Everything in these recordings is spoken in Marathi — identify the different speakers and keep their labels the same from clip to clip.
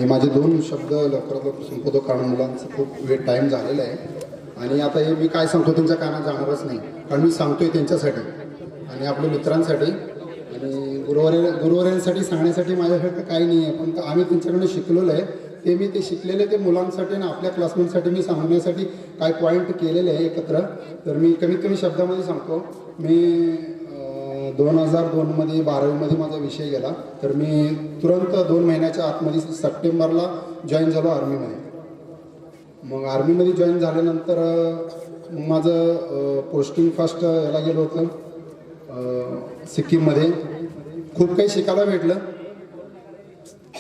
Speaker 1: मी माझे 2 शब्द लवकरात लवकर संपवतो, कारण मुलांचं खूप वेळ टाईम झालेला आहे. आणि आता हे मी काय सांगतो त्यांच्या कानात जाणारच नाही, कारण मी सांगतोय त्यांच्यासाठी आणि आपल्या मित्रांसाठी आणि गुरुवाऱ्यांसाठी सांगण्यासाठी माझ्याकडे काही नाही आहे. पण आम्ही त्यांच्याकडून शिकलेलं आहे, ते शिकलेले ते मुलांसाठी आणि आपल्या क्लासमेटसाठी मी सांगण्यासाठी काय पॉईंट केलेले आहे एकत्र. तर मी कमीत कमी शब्दामध्ये सांगतो. मी 2002मध्ये 12वीमध्ये माझा विषय गेला, तर मी तुरंत 2 महिन्याच्या आतमध्ये सप्टेंबरला जॉईन झालो आर्मीमध्ये. मग आर्मीमध्ये जॉईन झाल्यानंतर माझं पोस्टिंग फर्स्ट याला गेलो होतं सिक्कीममध्ये. खूप काही शिकायला भेटलं,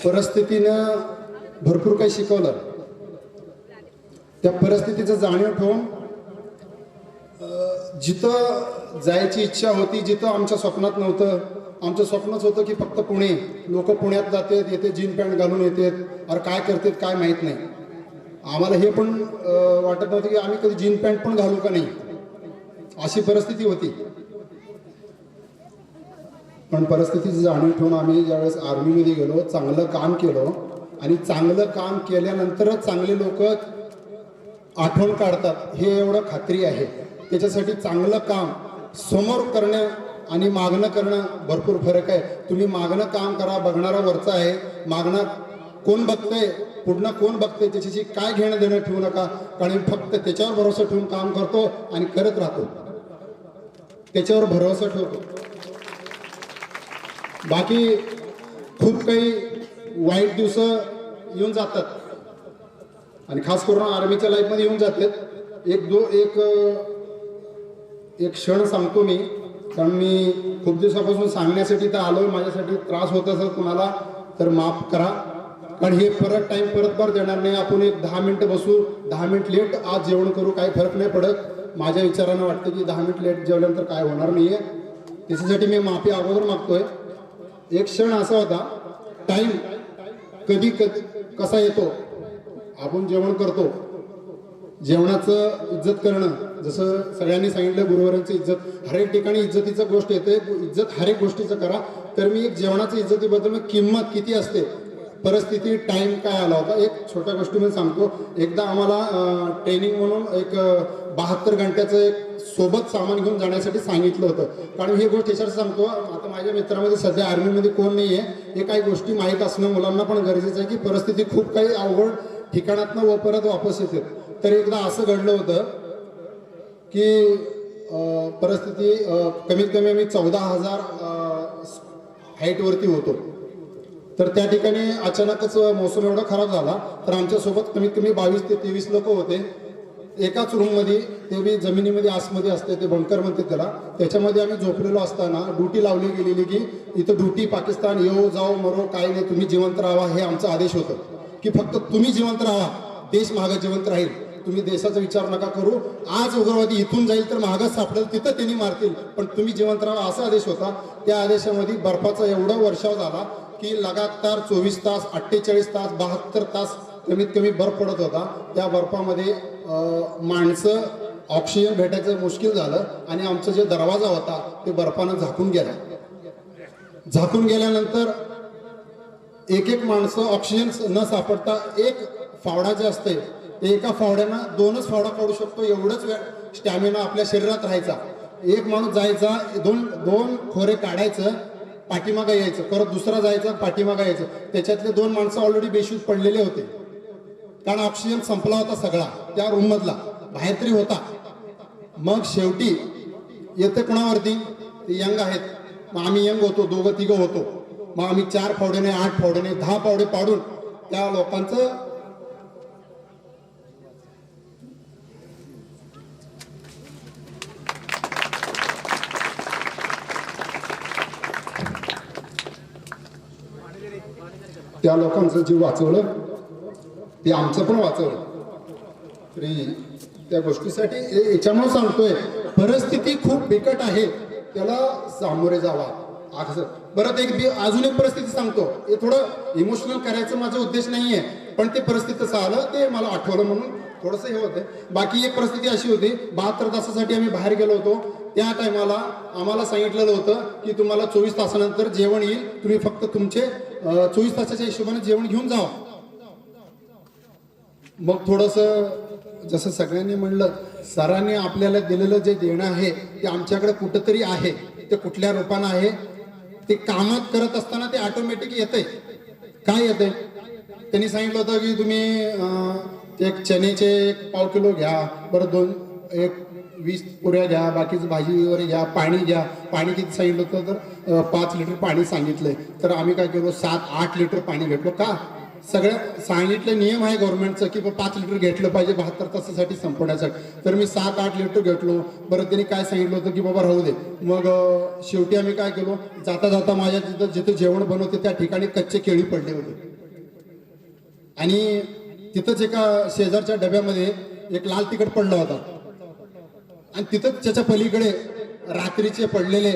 Speaker 1: परिस्थितीनं भरपूर काही शिकवलं. त्या परिस्थितीचं जाणीव ठेवून जिथं जायची इच्छा होती, जिथं आमच्या स्वप्नात नव्हतं, आमचं स्वप्नच होतं की फक्त पुणे. लोक पुण्यात जातात, येते जीन पॅन्ट घालून येतात, अरे काय करतात काय माहीत नाही. आम्हाला हे पण वाटत नव्हतं की आम्ही कधी जीन पॅन्ट पण घालू का नाही, अशी परिस्थिती होती. पण परिस्थितीची जाणीव ठेवून आम्ही ज्यावेळेस आर्मीमध्ये गेलो, चांगलं काम केलं आणि चांगलं काम केल्यानंतरच चांगले लोक आठवण काढतात, हे एवढं खात्री आहे. त्याच्यासाठी चांगलं काम समोर करणं आणि मागणं करणं भरपूर फरक आहे. तुम्ही मागणं काम करा, बघणारा वरचा आहे, मागणं कोण बघतंय पुढनं कोण बघतंय त्याच्याशी काय घेणं देणं ठेवू नका, कारण फक्त त्याच्यावर भरोसा ठेवून काम करतो आणि करत राहतो, त्याच्यावर भरोसा ठेवतो. बाकी खूप काही वाईट दिवस येऊन जातात आणि खास करून आर्मीच्या लाईफमध्ये येऊन जातात. एक क्षण सांगतो मी, कारण मी खूप दिवसापासून सांगण्यासाठी तर आलोय. माझ्यासाठी त्रास होत असेल कुणाला तर माफ करा, कारण हे टाइम परत देणार नाही. आपण एक 10 मिनिटं बसू, 10 मिनिट लेट आज जेवण करू, काही फरक नाही पडत. माझ्या विचारानं वाटतं की 10 मिनिट लेट जेवल्यानंतर काय होणार नाहीये, त्याच्यासाठी मी माफी अगोदर मागतोय. एक क्षण असा होता, टाइम कधी कसा येतो. आपण जेवण करतो, जेवणाचं इज्जत करणं, जसं सगळ्यांनी सांगितलं गुरुवारांची इज्जत, हर एक ठिकाणी इज्जतीचं गोष्ट येते, इज्जत हर एक गोष्टीचं करा. तर मी एक जेवणाची इज्जतीबद्दल किंमत किती असते, परिस्थिती टाइम काय आला होता, एक छोट्या गोष्टी मी सांगतो. एकदा आम्हाला ट्रेनिंग म्हणून एक 72 घंट्याचं एक सोबत सामान घेऊन जाण्यासाठी सांगितलं होतं. कारण ही गोष्ट याच्यासाठी सांगतो, आता माझ्या मित्रामध्ये सध्या आर्मीमध्ये कोण नाही आहे, हे काही गोष्टी माहीत असणं मुलांना पण गरजेचं आहे की परिस्थिती खूप काही अवघड ठिकाणातनं व परत वापस येते. तर एकदा असं घडलं होतं की परिस्थिती कमीत कमी आम्ही 14,000 हाईटवरती होतो. तर त्या ठिकाणी अचानकच मौसम एवढा खराब झाला, तर आमच्यासोबत कमीत कमी 22 ते 23 लोक होते एकाच रूममध्ये. ते बी जमिनीमध्ये आसमध्ये असते, ते बंकर म्हणते त्याला. त्याच्यामध्ये आम्ही झोपलेलो असताना ड्युटी लावली गेलेली की इथं ड्युटी पाकिस्तान येऊ जाऊ मरो काय नाही, तुम्ही जिवंत राहा, हे आमचा आदेश होतं की फक्त तुम्ही जिवंत राहा, देश मागं जिवंत राहील, तुम्ही देशाचा विचार नका करू. आज उग्रवादी इथून जाईल तर मागं सापडेल, तिथं त्यांनी मारतील, पण तुम्ही जिवंत राहा, असा आदेश होता. त्या आदेशामध्ये बर्फाचा एवढा वर्षाव झाला की लगातार 24 तास 48 तास 72 तास कमीत कमी बर्फ पडत होता. त्या बर्फामध्ये माणसं ऑक्सिजन भेटायचं मुश्किल झालं आणि आमचा जे दरवाजा होता ते बर्फानं झाकून गेला. झाकून गेल्यानंतर एक माणसं ऑक्सिजन न सापडता एक फावडा जे असते ते एका फावड्यानं 2च फावडा काढू शकतो, एवढंच स्टॅमिना आपल्या शरीरात राहायचा. एक माणूस जायचा, दोन खोरे काढायचं, पाठीमागा यायचं, परत दुसरा जायचा, पाठीमागा यायचं. त्याच्यातले 2 माणसं ऑलरेडी बेशुद्ध पडलेले होते, कारण ऑक्सिजन संपला होता सगळा त्या रूम मधला, बाहेर तरी होता. मग शेवटी येते कुणावरती, ते यंग आहेत. मग आम्ही यंग होतो, 2-3 होतो. मग आम्ही 4 फावड्याने 8 फावड्याने 10 फावडे पाडून त्या लोकांचं जीव वाचवलं, ते आमचं पण वाचवलं. तरी त्या गोष्टीसाठी याच्यामुळे सांगतोय, परिस्थिती खूप बिकट आहे, त्याला सामोरे जावा. परत अजून एक परिस्थिती सांगतो, हे थोडं इमोशनल करायचं माझा उद्देश नाहीये, पण ते परिस्थिती कसं आलं ते मला आठवलं म्हणून थोडंसं हे होतं. बाकी एक परिस्थिती अशी होती, 72 तासासाठी आम्ही बाहेर गेलो होतो. त्या टायमाला आम्हाला सांगितलेलं होतं की तुम्हाला 24 तासानंतर जेवण येईल, तुम्ही फक्त तुमचे 24 तासाच्या हिशोबाने जेवण घेऊन जावा. मग थोडंसं जसं सगळ्यांनी म्हणलं, सरांनी आपल्याला दिलेलं जे देणं आहे ते आमच्याकडे कुठंतरी आहे. ते कुठल्या रूपानं आहे ते कामात करत असताना ते ऑटोमॅटिक येतंय. काय येतंय? त्यांनी सांगितलं होतं की तुम्ही एक चण्याचे 1 पाव किलो घ्या, बरं 20 पुऱ्या घ्या, बाकीचं भाजी वगैरे घ्या, पाणी घ्या. पाणी किती सांगितलं होतं तर 5 लिटर पाणी सांगितलंय. तर आम्ही काय केलो 7-8 लिटर पाणी घेतलो. का? सगळ्या सांगितलं नियम आहे गव्हर्नमेंटचं की 5 लिटर घेतलं पाहिजे 72 तासासाठी संपवण्यासाठी. तर मी 7-8 लिटर घेतलो. बरं त्यांनी काय सांगितलं होतं की बाबा राहू दे. मग शेवटी आम्ही काय केलो, जाता जाता माझ्या जिथं जेवण बनवते त्या ठिकाणी कच्चे केळी पडले होते आणि तिथंच एका शेजारच्या डब्यामध्ये एक लाल तिखट पडला होता आणि तिथंच त्याच्या पलीकडे रात्रीचे पडलेले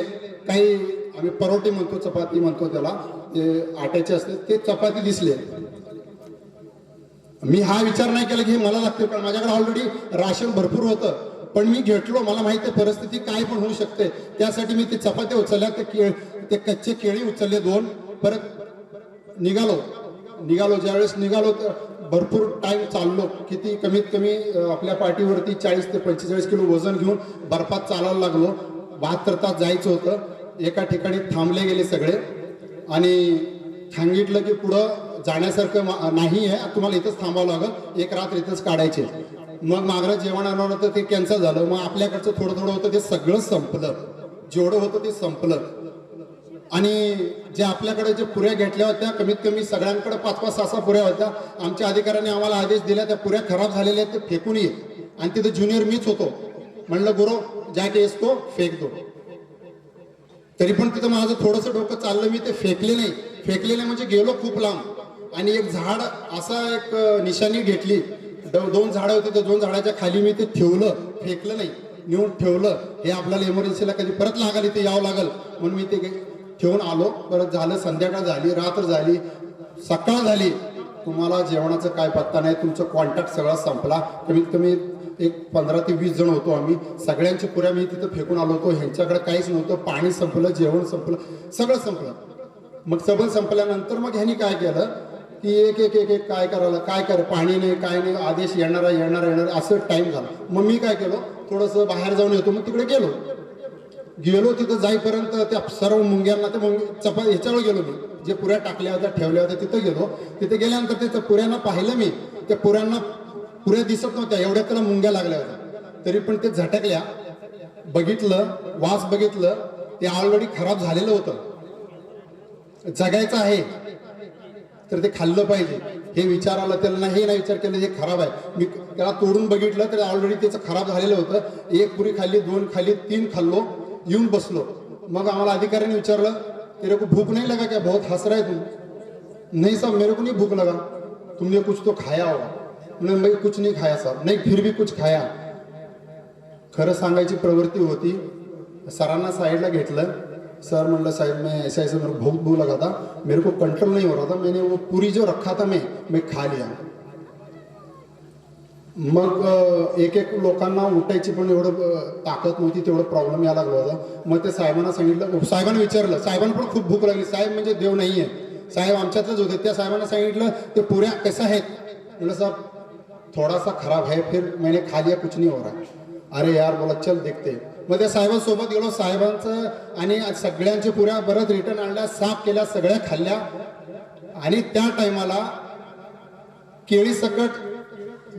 Speaker 1: काही आम्ही परोठे म्हणतो, चपाती म्हणतो त्याला, ते आट्याचे असते ते चपाती दिसले. मी हा विचार नाही केला की हे मला लागते, कारण माझ्याकडे ऑलरेडी राशन भरपूर होतं. पण मी घेतलो, मला माहिती आहे परिस्थिती काय पण होऊ शकते. त्यासाठी मी ते चपात्या उचलल्या, ते कच्चे केळी उचलले 2. परत निघालो ज्यावेळेस निघालो तर भरपूर टाइम चाललो. किती कमीत कमी आपल्या पाठीवरती 40 ते 45 किलो वजन घेऊन बर्फात चालायला लागलो. 72 तास जायचं होतं. एका ठिकाणी थांबले गेले सगळे आणि सांगितलं की पुढं जाण्यासारखं नाही आहे, तुम्हाला इथंच थांबावं लागेल, 1 रात्र इथंच काढायचे. मग मागं जेवण आणलं होतं ते कॅन्सल झालं. मग आपल्याकडचं थोडं थोडं होतं ते सगळं संपलं, जेवढं होतं ते संपलं. आणि जे आपल्याकडे जे पुऱ्या घेतल्या होत्या कमीत कमी सगळ्यांकडे 5-5, 6-6 पुऱ्या होत्या. आमच्या अधिकाऱ्यांनी आम्हाला आदेश दिला त्या पुऱ्या खराब झालेल्या आहेत ते फेकून ये. आणि तिथं ज्युनियर मीच होतो. म्हणलं गुरु जाके इसको फेक दो. तरी पण तिथं माझं थोडंसं डोकं चाललं, मी ते फेकले नाही म्हणजे गेलो खूप लांब आणि एक झाड असा एक निशाणी घेतली. 2 झाडं होते, त्या 2 झाडाच्या खाली मी ते ठेवलं, फेकलं नाही, नेऊन ठेवलं. हे आपल्याला इमर्जन्सीला कधी परत लागल इथे यावं लागल म्हणून मी ते ठेवून आलो. परत झालं, संध्याकाळ झाली, रात्र झाली, सकाळ झाली. तुम्हाला जेवणाचं काय पत्ता नाही, तुमचं कॉन्टॅक्ट सगळा संपला. कमीत कमी एक 15 ते 20 जण होतो आम्ही. सगळ्यांची पुऱ्या मी तिथं फेकून आलो होतो. ह्यांच्याकडे काहीच नव्हतं. पाणी संपलं, जेवण संपलं, सगळं संपलं. मग सगळं संपल्यानंतर मग ह्यांनी काय केलं की एक काय करायला पाणी नाही, काय नाही, आदेश येणार असं टाइम झाला. मग मी काय केलं, थोडंसं बाहेर जाऊन येतो. मग तिकडे गेलो तिथं जाईपर्यंत त्या सर्व मुंग्यांना ते ह्याच्यावर गेलो. मी जे पुऱ्या टाकल्या होत्या ठेवल्या होत्या तिथं गेलो. तिथे गेल्यानंतर त्या पुऱ्यांना पाहिलं मी. त्या पुऱ्या दिसत नव्हत्या, एवढ्या त्याला मुंग्या लागल्या होत्या. तरी पण ते झटकल्या, बघितलं, वास बघितलं, ते ऑलरेडी खराब झालेलं होतं. जगायचं आहे तर ते खाल्लं पाहिजे हे विचार आला त्याला. हे नाही विचार केला हे खराब आहे. मी त्याला तोडून बघितलं तर ऑलरेडी त्याचं खराब झालेलं होतं. 1 पुरी खाल्ली, 2 खाल्ली, 3 खाल्लो, येऊन बसलो. मग आम्हाला अधिकाऱ्यांनी विचारलं, तेरे को भूख नहीं लगा क्या, बहुत हंस रहा है तुम? नहीं साहब मेरे को नहीं भूख लगा, तुमने कुछ तो खाया होगा. मैं कुछ नहीं खाया साहब. नहीं फिर भी कुछ खाया. खरं सांगायची प्रवृत्ती होती. सरांना साईडला घेतलं. सर म्हणलं साहब मैं ऐसा मेरे को बहुत भूख लगा था, मेरे को कंट्रोल नहीं हो रहा था, मैंने वो पूरी जो रखा था मैं खा लिया. मग एक लोकांना उठायची पण एवढं ताकद नव्हती, तेवढं प्रॉब्लेम यायला लागला होता. मग ते साहेबांना सांगितलं, साहेबांना विचारलं, साहेबांना पण खूप भूक लागली. साहेब म्हणजे देव नाही आहे, साहेब आमच्यातच होते. त्या साहेबांना सांगितलं ते पुऱ्या कशा आहेत. म्हणलं साहब थोड़ा सा खराब है, फिर मैंने खा लिया, कुछ नहीं हो रहा. अरे यार बोला चल देखते. मग त्या साहेबांसोबत गेलो. साहेबांचं आणि सगळ्यांच्या पुऱ्या परत रिटर्न आणल्या, साफ केल्या, सगळ्या खाल्ल्या. आणि त्या टायमाला केळी सकट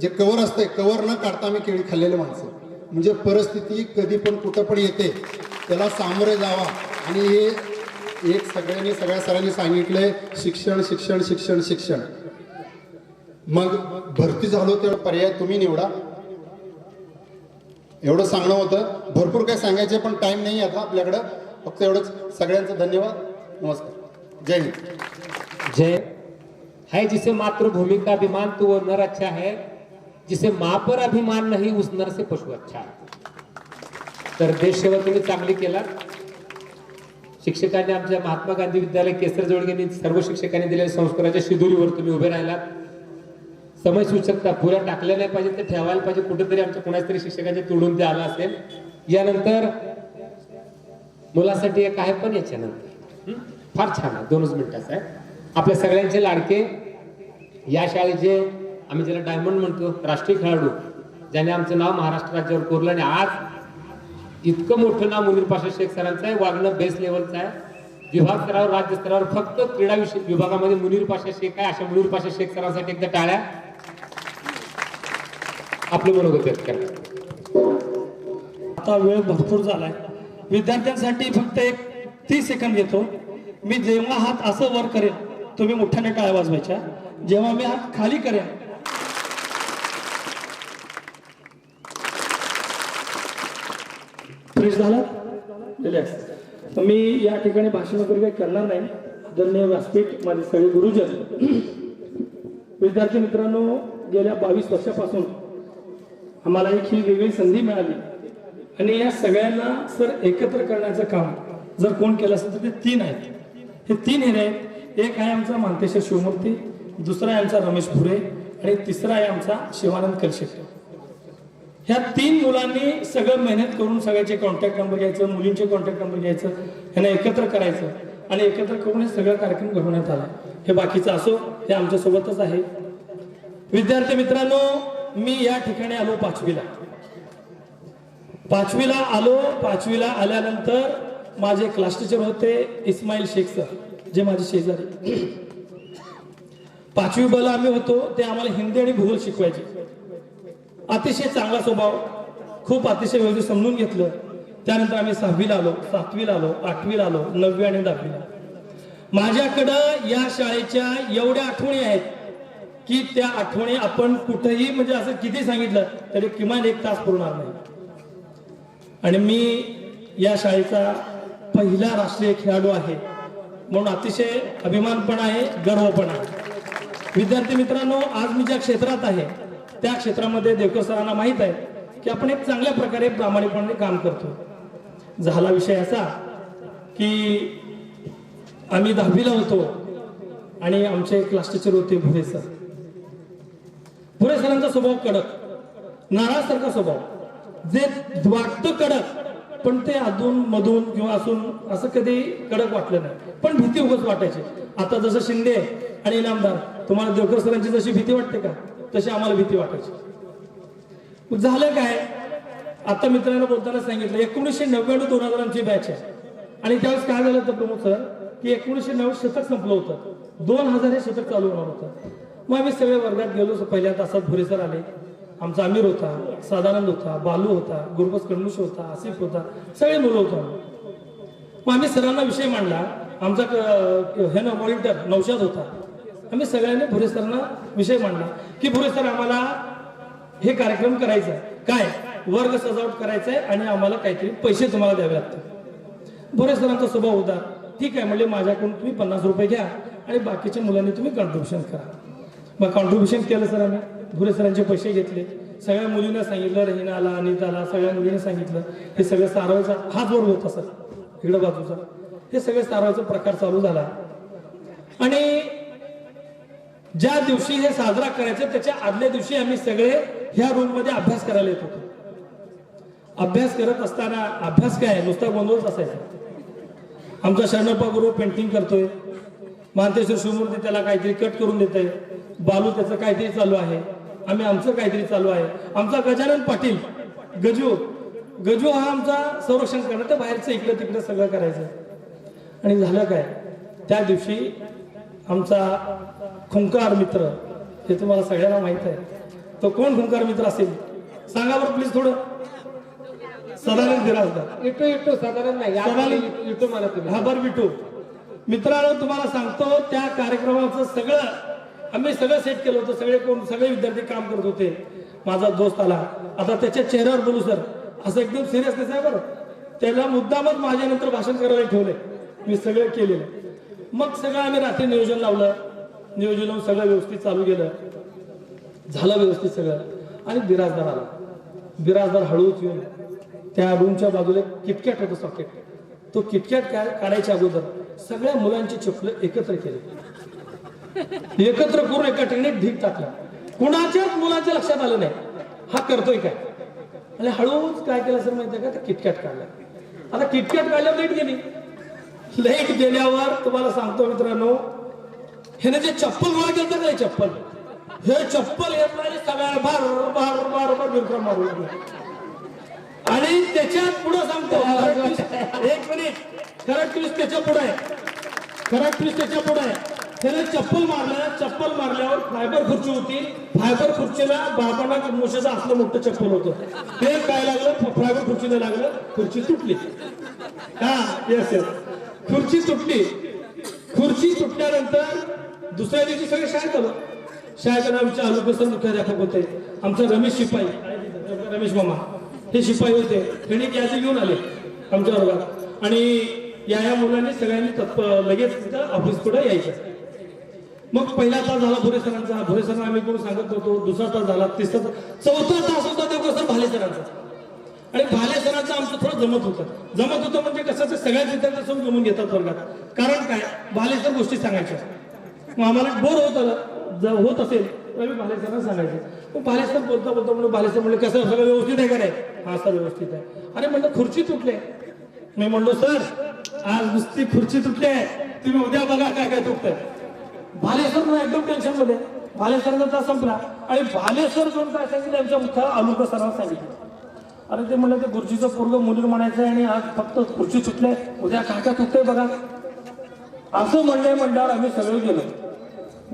Speaker 1: जे कवर असते, कवर न काढता आम्ही केळी खाल्लेले माणसं. म्हणजे परिस्थिती कधी पण कुठं पण येते, त्याला सामोरे जावा. आणि हे सगळ्या सरांनी सांगितलंय, शिक्षण शिक्षण शिक्षण शिक्षण. मग भरती झालो तेवढा पर्याय तुम्ही निवडा, एवढं सांगणं होतं. भरपूर काय सांगायचे पण टाइम नाही आता आपल्याकडं. फक्त एवढंच. सगळ्यांचं धन्यवाद, नमस्कार, जय हिंद.
Speaker 2: जय है. जिसे मातृभूमि का अभिमान तो वो नर अच्छा है, जिसे माँ पर अभिमान नहीं उस नर से पशु अच्छा है. तर देश सेवा तुम्ही चांगली केला. शिक्षकांनी आमच्या महात्मा गांधी विद्यालय केसर जोडगेंनी सर्व शिक्षकांनी दिलेल्या संस्काराच्या शिदोरीवर तुम्ही उभे राहिलात. समय सूचकता पुऱ्या टाकल्या नाही पाहिजे, ते ठेवायला पाहिजे कुठेतरी. आमच्या कोणाच तरी शिक्षकांचे तोडून ते आला असेल. यानंतर मुलासाठी एक आहे, पण याच्यानंतर फार छान आहे, 2च मिनिटाचं आहे. आपल्या सगळ्यांचे लाडके, या शाळेचे आम्ही ज्याला डायमंड म्हणतो, राष्ट्रीय खेळाडू, ज्याने आमचं नाव महाराष्ट्र राज्यावर कोरलं आणि आज इतकं मोठं नाव मुनीर पाशा शेख सरांचं आहे. वागणं बेस लेवलचं आहे. विभाग स्तरावर, राज्य स्तरावर फक्त क्रीडा विभागामध्ये मुनीर पाशा शेख आहे. अशा मुनीर पाशा शेख सरांसाठी एकदा टाळ्या. आपलं मनोगत व्यक्त करा.
Speaker 3: आता वेळ भरपूर झालाय. विद्यार्थ्यांसाठी फक्त एक 30 सेकंद घेतो. मी जेव्हा हात असं वर करेन तुम्ही मोठ्याने टाळ्या वाजवायच्या. जेव्हा मी हात खाली करेन फ्रेश झाला, रिलॅक्स. तर मी या ठिकाणी भाषण वगैरे काही करणार नाही. आदरणीय व्यासपीठ, माझे सगळे गुरुजन, विद्यार्थी मित्रांनो, गेल्या 22 वर्षापासून आम्हाला एक ही वेगळी संधी मिळाली आणि या सगळ्यांना सर एकत्र करण्याचं काम जर कोण केलं असेल तर ते 3 आहेत. हे 3 हिरे आहेत. एक आहे आमचा मानतेश्वर शिवमूर्ती, दुसरा आहे आमचा रमेश भुरे आणि तिसरा आहे आमचा शिवानंद कलशेट्टी. ह्या 3 मुलांनी सगळं मेहनत करून सगळ्याचे कॉन्टॅक्ट नंबर घ्यायचं, मुलींचे कॉन्टॅक्ट नंबर घ्यायचं, यांना एकत्र करायचं आणि एकत्र करून हे सगळं कार्यक्रम घडवण्यात आला. हे बाकीचं असो, हे आमच्या सोबतच आहे. विद्यार्थी मित्रांनो, मी या ठिकाणी आलो 5वीला. 5वीला आलो. 5वीला आल्यानंतर माझे क्लास टीचर होते इस्माईल शेख सर, जे माझे शेजारी. 5वी बला आम्ही होतो, ते आम्हाला हिंदी आणि भूगोल शिकवायचे. अतिशय चांगला स्वभाव, खूप अतिशय व्यवस्थित समजून घेतलं. त्यानंतर आम्ही 6वीला आलो, 7वीला आलो, 8वीला आलो, 9वी आणि 10वीला. माझ्याकडं या शाळेच्या एवढ्या आठवणी आहेत की त्या आठवणी आपण कुठेही, म्हणजे असं किती सांगितलं तरी किमान 1 तास पुरणार नाही. आणि मी या शाळेचा पहिला राष्ट्रीय खेळाडू आहे म्हणून अतिशय अभिमान पण आहे, गर्व पण आहे. विद्यार्थी मित्रांनो, आज मी ज्या क्षेत्रात आहे त्या क्षेत्रामध्ये देवकर सरांना माहित आहे की आपण एक चांगल्या प्रकारे प्रामाणिकपणे काम करतो. झाला विषय असा की आम्ही 10वीला होतो आणि आमचे क्लास टीचर होते भुरे सर. भुरे सरांचा स्वभाव कडक, नारळासारखा स्वभाव, जे वाटतं कडक पण ते अधून मधून किंवा असून असं कधी कडक वाटलं नाही, पण भीती उगाच वाटायची. आता जसं शिंदे आणि इनामदार, तुम्हाला देवकर सरांची जशी भीती वाटते का, तशी आम्हाला भीती वाटायची. झालं काय, आता मित्रांनो बोलताना सांगितलं 1999-2000 आमची बॅच आहे आणि त्यावेळेस काय झालं तर प्रमुख सर की 1990 शतक संपलं होतं, 2000 हे शतक चालू होणार होतं. मग आम्ही सगळे वर्गात गेलो. पहिल्या तासात भुरे सर आले, आमचा आमिर होता, सदानंद होता, बालू होता, गुरुबस कडमुश होता, आसिफ होता, सगळे मुलं होतो. मग आम्ही सरांना विषय मांडला. आमचा हे ना मॉनिटर नौशाद होता. आम्ही सगळ्यांनी भुरे सरांना विषय मांडला की भुरे सर, आम्हाला हे कार्यक्रम करायचा आहे, काय वर्ग सजावट करायचा आहे आणि आम्हाला काहीतरी पैसे तुम्हाला द्यावे लागतात. भुरे सरांचा स्वभाव होता, ठीक आहे म्हणजे माझ्याकडून तुम्ही 50 रुपये घ्या आणि बाकीच्या मुलांनी तुम्ही कॉन्ट्रीब्युशन करा. मग कॉन्ट्रीब्युशन केलं सर. आम्ही भुरे सरांचे पैसे घेतले. सगळ्या मुलींना सांगितलं, रहिनाला, अनिताला, सगळ्या मुलींना सांगितलं. हे सगळं सारवायचा हाच वर होता सर, इकडं बाजूचा. हे सगळे सारवायचा प्रकार चालू झाला आणि ज्या दिवशी हे साजरा करायचं त्याच्या आदल्या दिवशी आम्ही सगळे ह्या रूम मध्ये अभ्यास करायला येत होतो. अभ्यास करत असताना, अभ्यास काय नुसता गोंधळच असायचा. आमचा शरणप्पा गुरु पेंटिंग करतोय, मानतेश्वर शिवमूर्ती त्याला काहीतरी कट करून देतोय, बालू त्याचं काहीतरी चालू आहे, आम्ही आमचं काहीतरी चालू आहे. आमचा गजानन पाटील गजू हा आमचा संरक्षण करणं, तर बाहेरचं इकडं तिकडं सगळं करायचं. आणि झालं काय, त्या दिवशी आमचा खुंकार मित्र, हे तुम्हाला सगळ्यांना माहित आहे, तो कोण खुंकार मित्र असेल सांगा बरं प्लीज थोडं. सदानंद बिराजदार.
Speaker 2: इटू साधारण नाही, इटू मला तुम्ही.
Speaker 3: हा बरं बिटू. मित्रांनो तुम्हाला सांगतो, त्या कार्यक्रमाचं सगळं आम्ही सगळं सेट केलं होतं. सगळे विद्यार्थी काम करत होते. माझा दोस्त आला. आता त्याच्या चेहऱ्यावर बोलू सर, असं एकदम सिरियसनेस आहे बरं. त्याला मुद्दामच माझ्यानंतर भाषण करायला ठेवले. मी सगळं केलेलं. मग सगळं आम्ही रात्री नियोजन लावलं. नियोजन लावून सगळं व्यवस्थित चालू केलं. झालं व्यवस्थित सगळं. आणि बिराजदार आला. बिराजदार हळूच येऊन त्या रूमच्या बाजूला किटकॅट होतं सॉकेट. तो किटकॅट काढायच्या अगोदर सगळ्या मुलांची चपलं एकत्र केली. एकत्र करून एका ठिकाणी ढीक टाकला. कुणाच्याच मुलाच्या लक्षात आलं नाही हा करतोय काय. आणि हळूच काय केलं सर माहिती आहे का, किटकॅट काढला. आता किटकॅट काढल्यावर लाईट गेली. लाईट गेल्यावर तुम्हाला सांगतो मित्रांनो, ह्याने जे चप्पल गोळा केलं काय, चप्पल हे चप्पल घेतला आणि सगळ्या बार बार बार बार बिरका मारू लागला. आणि त्याच्यात पुढे सांगतो एक मिनिट, खरं ट्विस्ट त्याच्या पुढे आहे, खरं ट्विस्ट त्याच्या पुढे आहे. त्याने चप्पल मारलं, चप्पल मारल्यावर फायबर खुर्ची होती, फायबर खुर्चीला बाबांना मोशाचं असलं मोठं चप्पल होतं, ते काय लागलं, फायबर खुर्चीला लागलं, खुर्ची तुटली. हा येस येस, खुर्ची तुटली. खुर्ची तुटल्यानंतर दुसऱ्या दिवशी सगळे शाळेत आलो. शाळेत आमच्या आलोकेश्वर मुख्याध्यापक होते, आमचा रमेश शिपाई, रमेश मामा हे शिपाई होते. त्यांनी यादी घेऊन आले आमच्या वर्गात आणि या मुलांनी सगळ्यांनी लगेच ऑफिस पुढे यायचं. मग पहिला तास झाला भोरे सरांचा, भोरे सरांना आम्ही कोण सांगत होतो, दुसरा तास झाला, तिसरा तास, चौथा तास होता देवकर भाले सरांचा. आणि भाले सरांचं आमचं थोडं जमत होतं म्हणजे कसं, ते सगळ्याच विद्यार्थ्यांसोबत जमून घेतात वर्गात. कारण काय, भाले सर गोष्टी सांगायच्या, मग आम्हाला बोर होत असेल तर आम्ही भाले सरांना सांगायचे. मग भाले सर बोलता म्हणून भाले सर म्हणले कसं सगळं व्यवस्थित आहे का नाही, हा सर व्यवस्थित आहे. अरे म्हणलं खुर्ची तुटले. मी म्हणलो सर आज नुसती खुर्ची तुटली आहे, तुम्ही उद्या बघा काय काय तुटतंय. भाले सर एकदम टेन्शन मध्ये, भाले सरांचा तास संपला आणि भाले सर दोन काय सांगितले आमच्या मुख्य आलुका सरांना सांगितलं. अरे ते म्हणलं ते खुर्चीचं पोरग मुलीर म्हणायचं आणि आज फक्त खुर्ची तुटले, उद्या काय काय तुटतंय बघा. असं म्हणल्यावर आम्ही सगळे गेलो.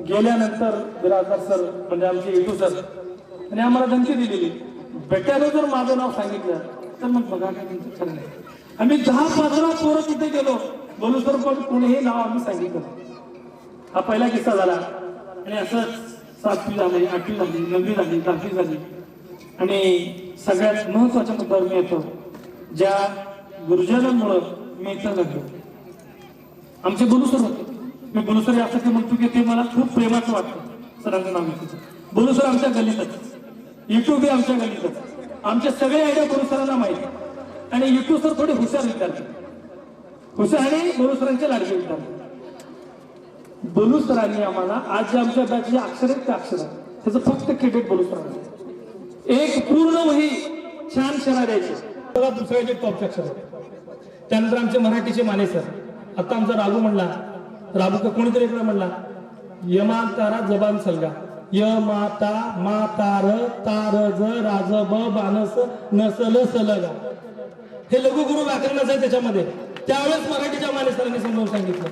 Speaker 3: गेल्यानंतर बिराजदार सर म्हणजे आमचे येटू सर आणि आम्हाला धमकी दिलेली, बेट्यानं जर माझं नाव सांगितलं तर मग बघा काय तुमचं ठरलंय. आम्ही 10-15 पोरं तिथे गेलो, बोलू सर पण कोणीही नाव आम्ही सांगितलं. हा पहिला किस्सा झाला. आणि असंच 7वी झाली, 8वी झाली, 9वी झाली, 10वी झाली. आणि सगळ्यात महत्वाच्या मुद्द्यावर मी येतो, ज्या गुरुजनांमुळे मी इथं लागलो. आमचे बोलू सर होते. मी बोलू सर यासाठी म्हणतो की ते मला खूप प्रेमाचं वाटतं. सरांचं नाव घेतो. बोलू सर आमच्या गल्लीतच, युट्यूब बी आमच्या गल्लीतच, आमच्या सगळे आयडिया बोलू सरांना माहिती. आणि युट्यूब सर थोडे हुशार विद्यार्थी, हुशार आणि बोलू सरांचे लाडके विद्यार्थी. बोलू सरांनी आम्हाला आज जे आमच्या बॅचचे अक्षर आहेत ते अक्षर आहे त्याचं फक्त क्रेडिट बोलू सरांनी. एक पूर्ण वही छान शरा द्यायचे बघा, दुसऱ्याचे टॉपचे अक्षर आहे. त्यानंतर आमचे मराठीचे माने सर, आता आमचा राघू म्हणला, राघू का कोणीतरी इकडे म्हणला, यमा तारा जबान सलगा, य माता मा तार तार ज राज ब बानस नसल सलगा. हे लघुगुरु व्याकरणाचं आहे त्याच्यामध्ये. त्यावेळेस मराठीच्या माने सरांनी समजावून सांगितलं.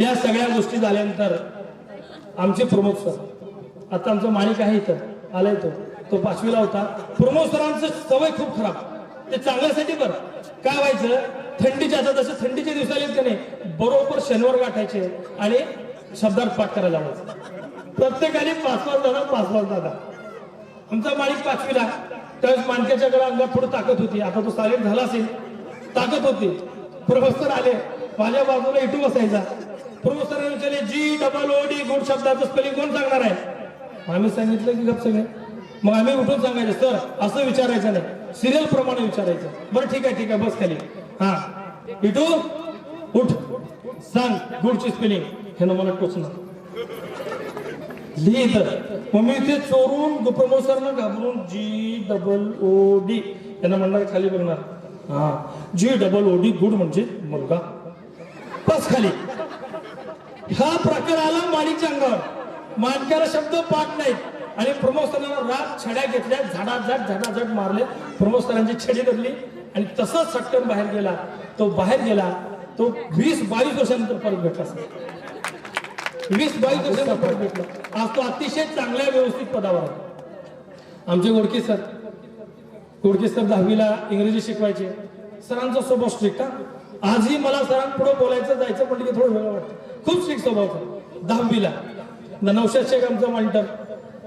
Speaker 3: या सगळ्या गोष्टी झाल्यानंतर आमचे प्रमोद सर, आता आमचा माणिक आहे इथं आलाय, तो 5वीला होता. प्रमोद सरांचं सवय खूप खराब, ते चांगल्यासाठी बरं. काय व्हायचं, थंडीच्या आता जसं थंडीच्या दिवसाला येत का नाही, बरोबर शनिवार गाठायचे आणि शब्दार्थ पाठ करायला लावायचं. प्रत्येकाने 5-5 दादा. आमचा माणिक 5वीला, त्यावेळेस माणक्याच्या गळा अंगात थोडी ताकद होती. आता तो सायलेंट झाला असेल, ताकद होती. प्रोफेसर आले, माझ्या बाजूला इटू बसायचा. प्रोफेसर विचारले GOOD गुड शब्दाचं स्पेलिंग कोण सांगणार आहे. आम्ही सांगितलं की गप सगळे. मग आम्ही उठून सांगायचं, सर असं विचारायचं नाही, सिरियल प्रमाणे विचारायचं. बरं ठीक आहे बस खाली. हा इटू उठ, सांग गुडची स्पेलिंग. हे ना मला टोचणार लिहित. मग मी ते चोरून प्रमोद सरना घाबरून GOOD यांना म्हणणार, खाली बघणार, हा GOOD गुड म्हणजे मुलगा, बस खाली. हा प्रकार आला माणिकच्या अंगावर. माणक्याला शब्द पाठ नाहीत आणि प्रमोद सरांना रात छड्या घेतल्या, झाडाझाट मारले. प्रमोद सरांची छडी धरली आणि तसंच सटकन बाहेर गेला. तो 20-22 वर्षानंतर परत भेटला. 20-22 वर्षानंतर परत भेटला. आज तो अतिशय चांगल्या व्यवस्थित पदावर आहे. आमचे गोडके सर 10वीला इंग्रजी शिकवायचे. सरांचा स्वभाव स्ट्रिक्ट. आजही मला सरांपुढे बोलायचं जायचं म्हटलं की थोडं वेगळं वाटतं. खूप स्ट्रिक्ट स्वभाव होता. 10वीला नौशाद शेख आमचा मॉनिटर.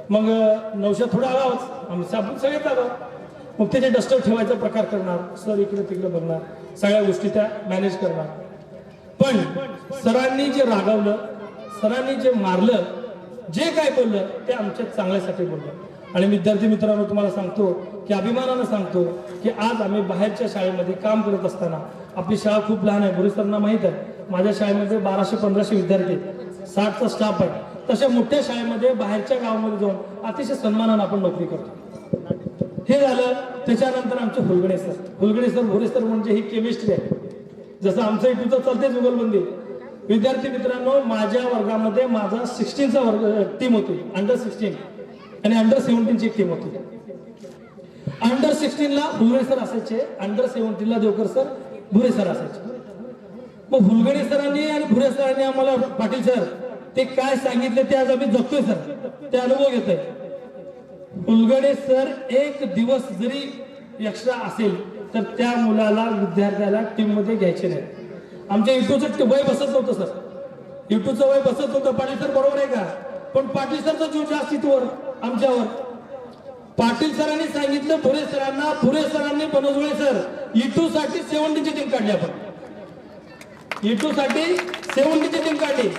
Speaker 3: मग नौशाद थोडा आवाज, आपण सगळे आगाव. मग त्याचे डस्टर ठेवायचा प्रकार करणार, सर इकडे तिकडे बघणार, सगळ्या गोष्टी त्या मॅनेज करणार. पण सरांनी जे रागावलं, सरांनी जे मारलं, जे काय बोललं ते आमच्या चांगल्यासाठी बोललं. आणि विद्यार्थी मित्रांनो, तुम्हाला सांगतो की अभिमानानं सांगतो की आज आम्ही बाहेरच्या शाळेमध्ये काम करत असताना, आपली शाळा खूप लहान आहे, गुरुसरांना माहीत आहे. माझ्या शाळेमध्ये 1200-1500 विद्यार्थी, 60चा स्टाफ आहे. तशा मोठ्या शाळेमध्ये बाहेरच्या गावामध्ये जाऊन अतिशय सन्मानानं आपण नोकरी करतो. हे झालं. त्याच्यानंतर आमचे हुलगणे सर भोरे सर म्हणजे ही केमिस्ट्री आहे. जसं आमचं इथूचं चालते जुगलबंदी, विद्यार्थी मित्रांनो, माझ्या वर्गामध्ये माझा 16चा वर्ग टीम होती, अंडर 16 आणि अंडर 17ची टीम होती. अंडर 16ला भुलगडे सर असायचे, अंडर 17ला देवकर सर, भुरे सर असायचे. मग भुलगडे सरांनी आणि भुरे सरांनी आम्हाला, पाटील सर ते काय सांगितले ते आज आम्ही जगतोय सर, ते अनुभव घेतोय. भुलगडे सर एक दिवस जरी एक्स्ट्रा असेल तर त्या मुलाला, विद्यार्थ्याला टीम मध्ये घ्यायचे नाही. आमच्या इटूचं वय बसत नव्हतं सर, इटूचं वय बसत नव्हतं. पाटील सर बरोबर आहे का? पण पाटील सरचा जीव जास्त इथवर आमच्यावर. पाटील सरांनी सांगितलं भुरे सरांना, भुरे सरांनी बनसोडे सर इटू साठी 70ची टीम काढली. आपण इटू साठी 70ची टीम काढली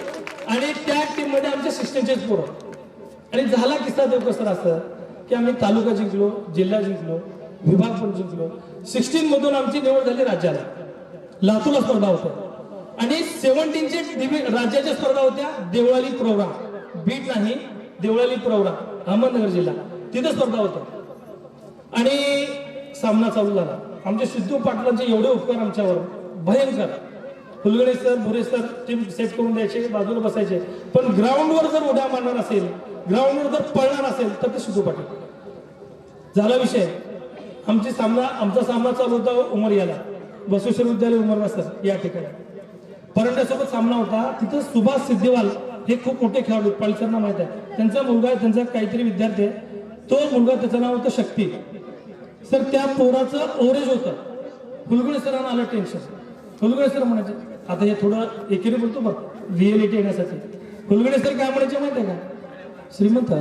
Speaker 3: आणि त्या टीम मध्ये आमच्या 16चेच पोरं. आणि झाला किस्सा देवकर सर असं की आम्ही तालुका जिंकलो, जिल्हा जिंकलो, विभाग पण जिंकलो. 16 मधून आमची निवड झाली राज्याला, लातूरला स्पर्धा होत्या. आणि 17चे राज्याच्या स्पर्धा होत्या देवळाली प्रोग्राम, बीट नाही, देवळाली प्रोग्राम, अहमदनगर जिल्हा, तिथे स्पर्धा होत्या. आणि सामना चालू झाला. आमचे सिद्धू पाटलांचे एवढे उपकार आमच्यावर भयंकर. फुलगडे सर, भुरे सर टीम सेट करून द्यायचे, बाजूला बसायचे. पण ग्राउंडवर जर उड्या मारणार असेल, ग्राउंडवर जर पळणार असेल तर ते सिद्धू पाटील. झाला विषय. आमचा सामना चालू होता उमरियाला, बसवेश्वर विद्यालय उमरगा सर या ठिकाणी. परंड्यासोबत सामना होता. तिथं सुभाष सिद्धिवाल हे खूप मोठे खेळाडू, पालसरना माहित आहे. त्यांचा मुलगा आहे, त्यांचा काहीतरी विद्यार्थी आहे. तो मुलगा, त्याचं नाव होतं शक्ती सर. त्या पोराचं ओव्हरेज होतं. फुलगुणे सरांना आलं टेन्शन. फुलगुणे सर म्हणायचे, आता हे थोडं एकेरी बोलतो बरं रिअलिटी येण्यासाठी. फुलगुणे सर काय म्हणायचे माहिती आहे का? श्रीमंत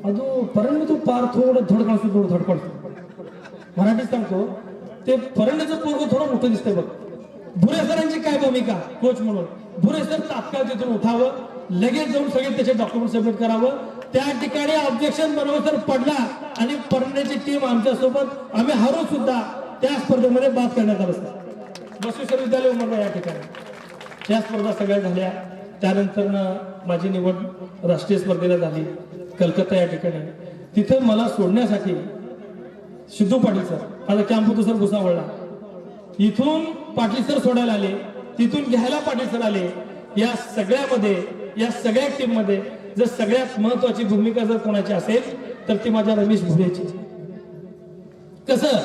Speaker 3: अजून परंड तू पार थोडं धडकाणसू, थोडं धडकाणसू. मराठीत सांगतो, ते परंड्याचं पोरग थोडं मोठं दिसतंय बघ. भुरे सरांची काय भूमिका कोच म्हणून? भुरे सर तात्काळ तिथून उठावं, लगेच जाऊन सगळे त्याचे डॉक्युमेंट सबमिट करावं. त्या ठिकाणी ऑब्जेक्शन बरोबर सर पडला आणि परंड्याची टीम आमच्यासोबत, आम्ही हरून सुद्धा त्या स्पर्धेमध्ये बाद करण्यात आलं. बसवेश्वर विद्यालय उमरगा या ठिकाणी या स्पर्धा सगळ्या झाल्या. त्यानंतर माझी निवड राष्ट्रीय स्पर्धेला झाली कलकत्ता या ठिकाणी. तिथं मला सोडण्यासाठी सिद्धू पाटील सर, माझा कॅम्प होतो सर भुसावळला, इथून पाटील सर सोडायला आले, तिथून घ्यायला पाटील सर आले. या सगळ्यामध्ये, या सगळ्या टीम मध्ये जर सगळ्यात महत्वाची भूमिका जर कोणाची असेल तर ती माझ्या रमेश भुरेची. कसं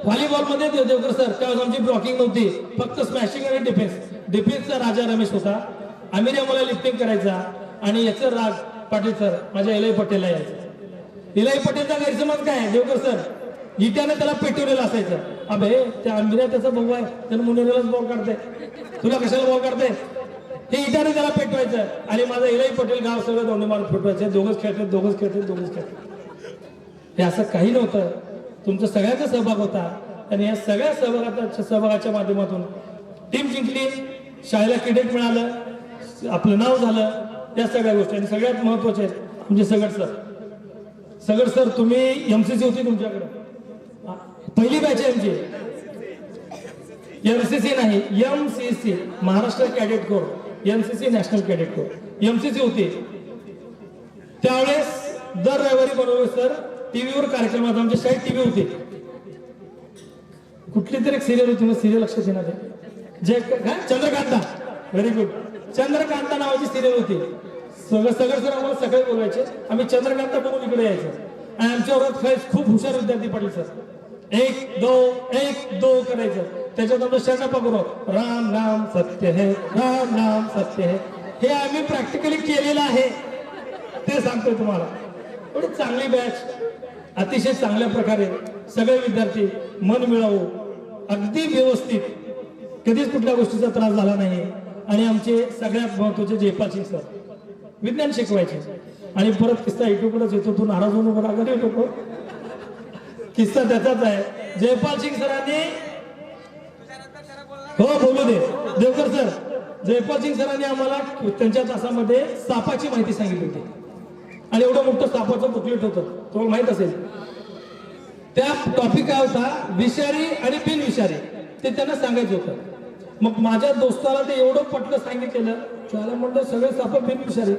Speaker 3: व्हॉलीबॉल मध्ये देवकर सर त्यावेळेस आमची ब्लॉकिंग नव्हती, फक्त स्मॅशिंग आणि डिफेन्स. डिफेन्सचा राजा रमेश होता. आम्ही मला लिफ्टिंग करायचा आणि याचं राग पाटील सर माझ्या इलाई पटेलला यायचं. इलाई पटेलचा गैरसमज काय, देवकर सर इट्याने त्याला पेटवलेलं असायचं. अबे त्या आंबिरा त्याचा भाऊ आहे, त्याला मुनेरालाच बॉल काढते, तुला कशाला बॉल काढते, हे इट्याने त्याला पेटवायचं. आणि माझा इलाई पटेल गाव सगळं दोन्ही मारून पेटवायचे. दोघंच खेळतात, दोघंच खेळतात, दोघंच खेळतात. हे असं काही नव्हतं. तुमचा सगळ्यांचा सहभाग होता आणि या सगळ्या सहभागाच्या माध्यमातून टीम जिंकली, शाळेला क्रेडिट मिळालं, आपलं नाव झालं. या सगळ्या गोष्टी. आणि सगळ्यात महत्वाचे म्हणजे सगळ सर तुम्ही एमसीसी होती तुमच्याकडे, पहिली बॅच आहे आमची. एमसीसी नाही, MCC Maharashtra cadet core, MCC national cadet core, MCC होती. त्यावेळेस दर रविवारी बनवले सर टीव्हीवर कार्यक्रमात, आमच्या शाळेत टीव्ही होती. कुठली तरी एक सिरियल होती, मग सिरियल लक्षात येणार आहे, जे चंद्रकांता, व्हेरी गुड, चंद्रकांता नावाची सिरियल होती. सगळं सर आम्हाला सकाळी बोलवायचे, आम्ही चंद्रकांता बघून इकडे यायचं. आणि आमच्या वर्गात खूप हुशार विद्यार्थी पाटील सर, 1 2 करायचं. त्याच्यात आमचं शरणप्पा करू, राम नाम सत्य है, राम नाम सत्य है, हे आम्ही प्रॅक्टिकली केलेलं आहे, ते सांगतोय तुम्हाला. एवढी चांगली बॅच, अतिशय चांगल्या प्रकारे सगळे विद्यार्थी मन मिळवू, अगदी व्यवस्थित, कधीच कुठल्या गोष्टीचा त्रास झाला नाही. आणि आमचे सगळ्यात महत्वाचे जयपाल सिंग सर विज्ञान शिकवायचे. आणि परत किस्सा इटूकडेच येतो, तू नाराज होऊन बघा घरी येतो, किस्सा त्याचाच आहे. जयपाल सिंग सरांनी, हो बोलू दे देवकर सर, जयपाल सिंग सरांनी आम्हाला त्यांच्या तासामध्ये सापाची माहिती सांगितली होती. आणि एवढं मोठं सापाचं बुकलेट होतं, तुम्हाला माहित असेल. त्या टॉपिक काय होता, विषारी आणि बिनविषारी, ते त्यांना सांगायचं होतं. मग माझ्या दोस्ताला ते एवढं पटलं सांगितलेलं, त्याला म्हणलं सगळे साप बिनविषारी.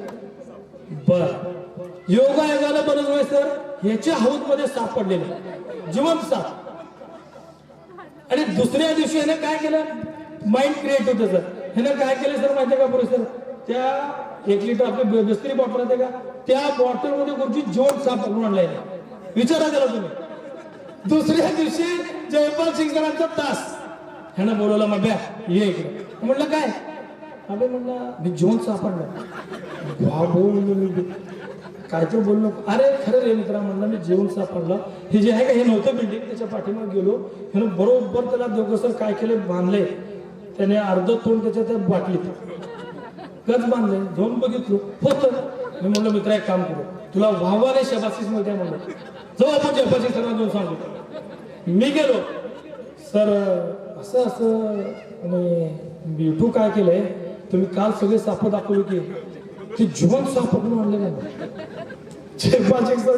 Speaker 3: बर, योगायोगाला बनवलं सर, ह्याच्या हाऊस मध्ये साप पडलेला, जिवंत साप. आणि दुसऱ्या दिवशी याने काय केलं, माइंड क्रिएट होतं सर, ह्यानं काय केलं सर माहितीये का पुरे सर, त्या 1 लिटर आपली बिस्किट बॉटल आहे का, त्या बॉटल मध्ये कोणती जोड साफ करून आणलाय. विचारा त्याला तुम्ही. दुसऱ्या दिवशी जयपाल सिंग सरांचा तास ह्यानं बोलवला, मब्या ये इकडे. म्हणलं काय, अबे म्हणलं मी जोड सापडलं. वा बोल काय तर बोललो. अरे खरं रे मित्रा म्हणलं मी जेवण सापडलं. हे जे आहे का हे नव्हतं बिल्डिंग, त्याच्या पाठीमागे गेलो. ह्यानं बरोबर त्याला देवकर सर काय केले, बांधले. त्याने अर्ध तोंड त्याच्या त्या बाटलीत गज बांधले. जाऊन बघितलो होतं. मी म्हणलं मित्रा एक काम करू, तुला वाहवाले शबासीस मिळते म्हणलं, जाऊ आपण जयपाल सरांना जाऊन सांगू. मी गेलो. सर असं असं आणि बिटू काय केलंय, तुम्ही काल सगळे साप दाखवले की ते जिवंत साप पकडून आणले नाही. जयपाल सर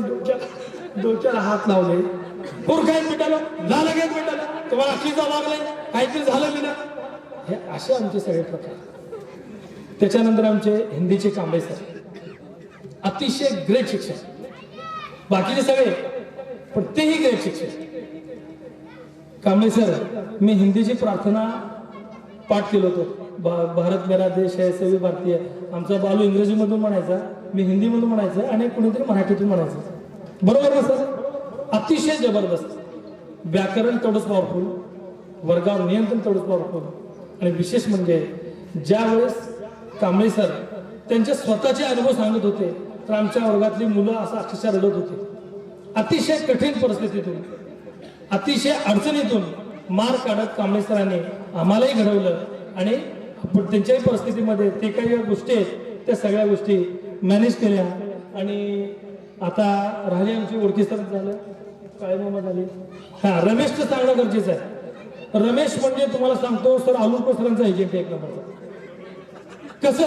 Speaker 3: डोक्याला हात लावले. कोण काय मिटालं ना, लगेच मिटालं. तुम्हाला अखलीचा लागलाय, काहीतरी झालं मी ना. हे असे आमचे सगळे प्रकार. त्याच्यानंतर आमचे हिंदीचे कांबळे सर अतिशय ग्रेट शिक्षक, बाकीचे सगळे पण तेही ग्रेट शिक्षक. कांबळे सर मी हिंदीची प्रार्थना पाठ केलं होतं. भारत मेरा देश है सभी भारतीय. आमचा बालू इंग्रजीमधून म्हणायचा, मी हिंदीमधून म्हणायचं आणि कुणीतरी मराठीतून म्हणायचं. बरोबर ना सर? अतिशय जबरदस्त. व्याकरण तेवढंच पॉवरफुल, वर्गावर नियंत्रण तेवढंच पॉवरफुल. आणि विशेष म्हणजे ज्या वेळेस कांबळे सर त्यांचे स्वतःचे अनुभव सांगत होते तर आमच्या वर्गातली मुलं असं अक्षरशः रडत होते. अतिशय कठीण परिस्थितीतून, अतिशय अडचणीतून मार काढत कांबळे सरांनी आम्हालाही घडवलं. आणि त्यांच्याही परिस्थितीमध्ये ते काही गोष्टी आहेत त्या सगळ्या गोष्टी मॅनेज केल्या. आणि आता राहिले आमची ओळखी सर झालं, काय मामा झाली. हा रमेशचं सांगणं गरजेचं आहे. रमेश म्हणजे तुम्हाला सांगतो सर, आलूरकर सरांचा एजंट एक नंबरचा. कसं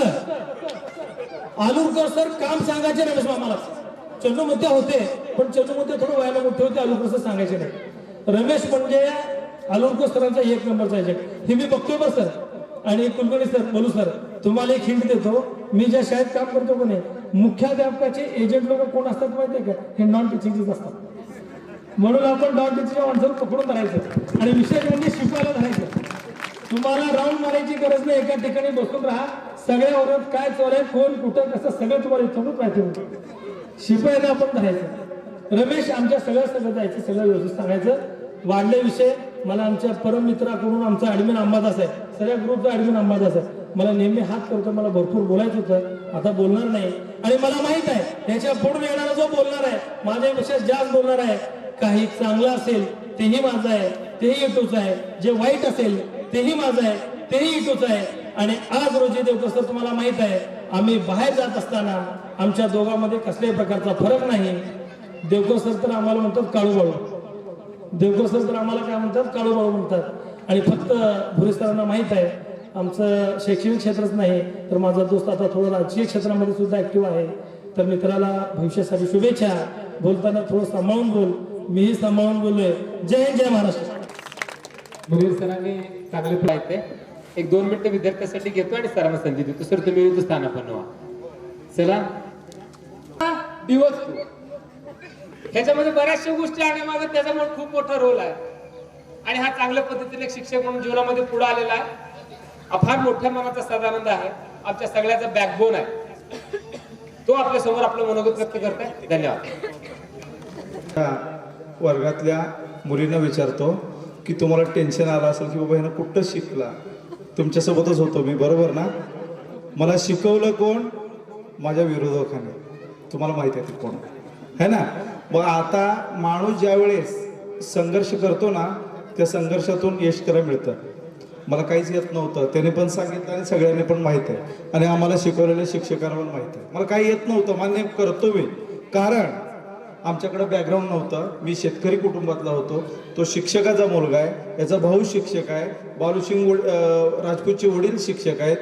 Speaker 3: आलूरकर सर काम सांगायचे रमेश मामाला. चन्नू मध्ये होते पण चन्नू मध्ये थोडं व्हायला मोठे होते, आलूरकर सर सांगायचे नाही. रमेश म्हणजे आलूरकर सरांचा एक नंबरचा एजंट. हे मी बघतोय बरं सर. आणि कुलकर्णी सर, बोलू सर, तुम्हाला एक हिंट देतो. मी ज्या शाळेत काम करतो पण मुख्याध्यापकाचे एजंट लोक कोण असतात माहितीये का, हे नॉन टीचिंगच असतात. म्हणून आपण नॉन टीचिंगच्या माणसाला पकडून धरायचं आणि विशेष म्हणजे शिकवायला धरायचं. तुम्हाला राऊंड मारायची गरज नाही, एका ठिकाणी बसून राहा. सगळ्या वर्गात काय चालू आहे, कोण कुठं कसं सगळं तुम्हाला इथूनच माहिती होतं. शिकवायला आपण धरायचं. रमेश आमच्या सगळं जायचं, सगळं व्यवस्थित सांगायचं. वाढले विषय मला आमच्या परम मित्राकडून आमचा ऍडमिन अंबादास आहे, सगळ्या ग्रुपचा ऍडमिन अंबादास आहे. मला नेहमी हात करतो, मला भरपूर बोलायचं होतं, आता बोलणार नाही. आणि मला माहित आहे याच्या पुढे येणारा जो बोलणार आहे माझ्यापेक्षा जास्त बोलणार आहे. काही चांगलं असेल तेही माझं आहे, तेही इटूच आहे. जे वाईट असेल तेही माझं आहे, तेही इटूच आहे. आणि आज रोजी देवकर सर तुम्हाला माहित आहे, आम्ही बाहेर जात असताना आमच्या दोघांमध्ये कसल्याही प्रकारचा फरक नाही. देवकर सर तर आम्हाला म्हणतात काळूबाळू, देवकर सर तर आम्हाला काय म्हणतात, काळूबाळू म्हणतात. आणि फक्त भुरे सरांना माहित आहे आमचं शैक्षणिक क्षेत्रच नाही तर माझा दोस्त आता थोडं राजकीय क्षेत्रामध्ये सुद्धा ऍक्टिव्ह आहे. तर मित्राला भविष्यासाठी शुभेच्छा. बोलताना थोडं सांभाळून बोल, मीही सांभाळून बोललोय. जय हिंद, जय महाराष्ट्र.
Speaker 2: मुनीर सरांनी चांगले फुलायचे. एक 2 मिनिटं विद्यार्थ्यांसाठी घेतो आणि सरांना संधी देतो. सर तुम्ही विरुद्ध स्थानापन्न व्हा. चला दिवस ह्याच्यामध्ये बऱ्याचशा गोष्टी आणण्यामागे त्याच्यामुळे खूप मोठा रोल आहे. आणि हा चांगल्या पद्धतीने एक शिक्षक म्हणून जीवनामध्ये पुढे आलेला आहे. फार मोठ्या मनाचा सदानंद आहे. आमच्या सगळ्याचा बॅकबोन आहे. तो आपल्या समोर आपलं मनोगत व्यक्त करताय. धन्यवाद.
Speaker 4: वर्गातल्या मुलींना विचारतो की तुम्हाला टेन्शन आलं असेल की बाबा ह्यानं कुठं शिकला, तुमच्यासोबतच होतो मी, बरोबर ना. मला शिकवलं कोण, माझ्या विरोधकाने. तुम्हाला माहिती आहे ते कोण है ना. मग आता माणूस ज्या वेळेस संघर्ष करतो ना त्या संघर्षातून यश करायला मिळतं. मला काहीच येत नव्हतं, त्याने पण सांगितलं आणि सगळ्यांनी पण माहीत आहे. आणि आम्हाला शिकवलेल्या शिक्षकांना पण माहीत आहे. मला काही येत नव्हतं, मान्य करतो मी, कारण आमच्याकडे बॅकग्राऊंड नव्हतं. मी शेतकरी कुटुंबातला होतो, तो शिक्षकाचा मुलगा आहे, याचा भाऊ शिक्षक आहे, बालूसिंग राजपूतचे वडील शिक्षक आहेत,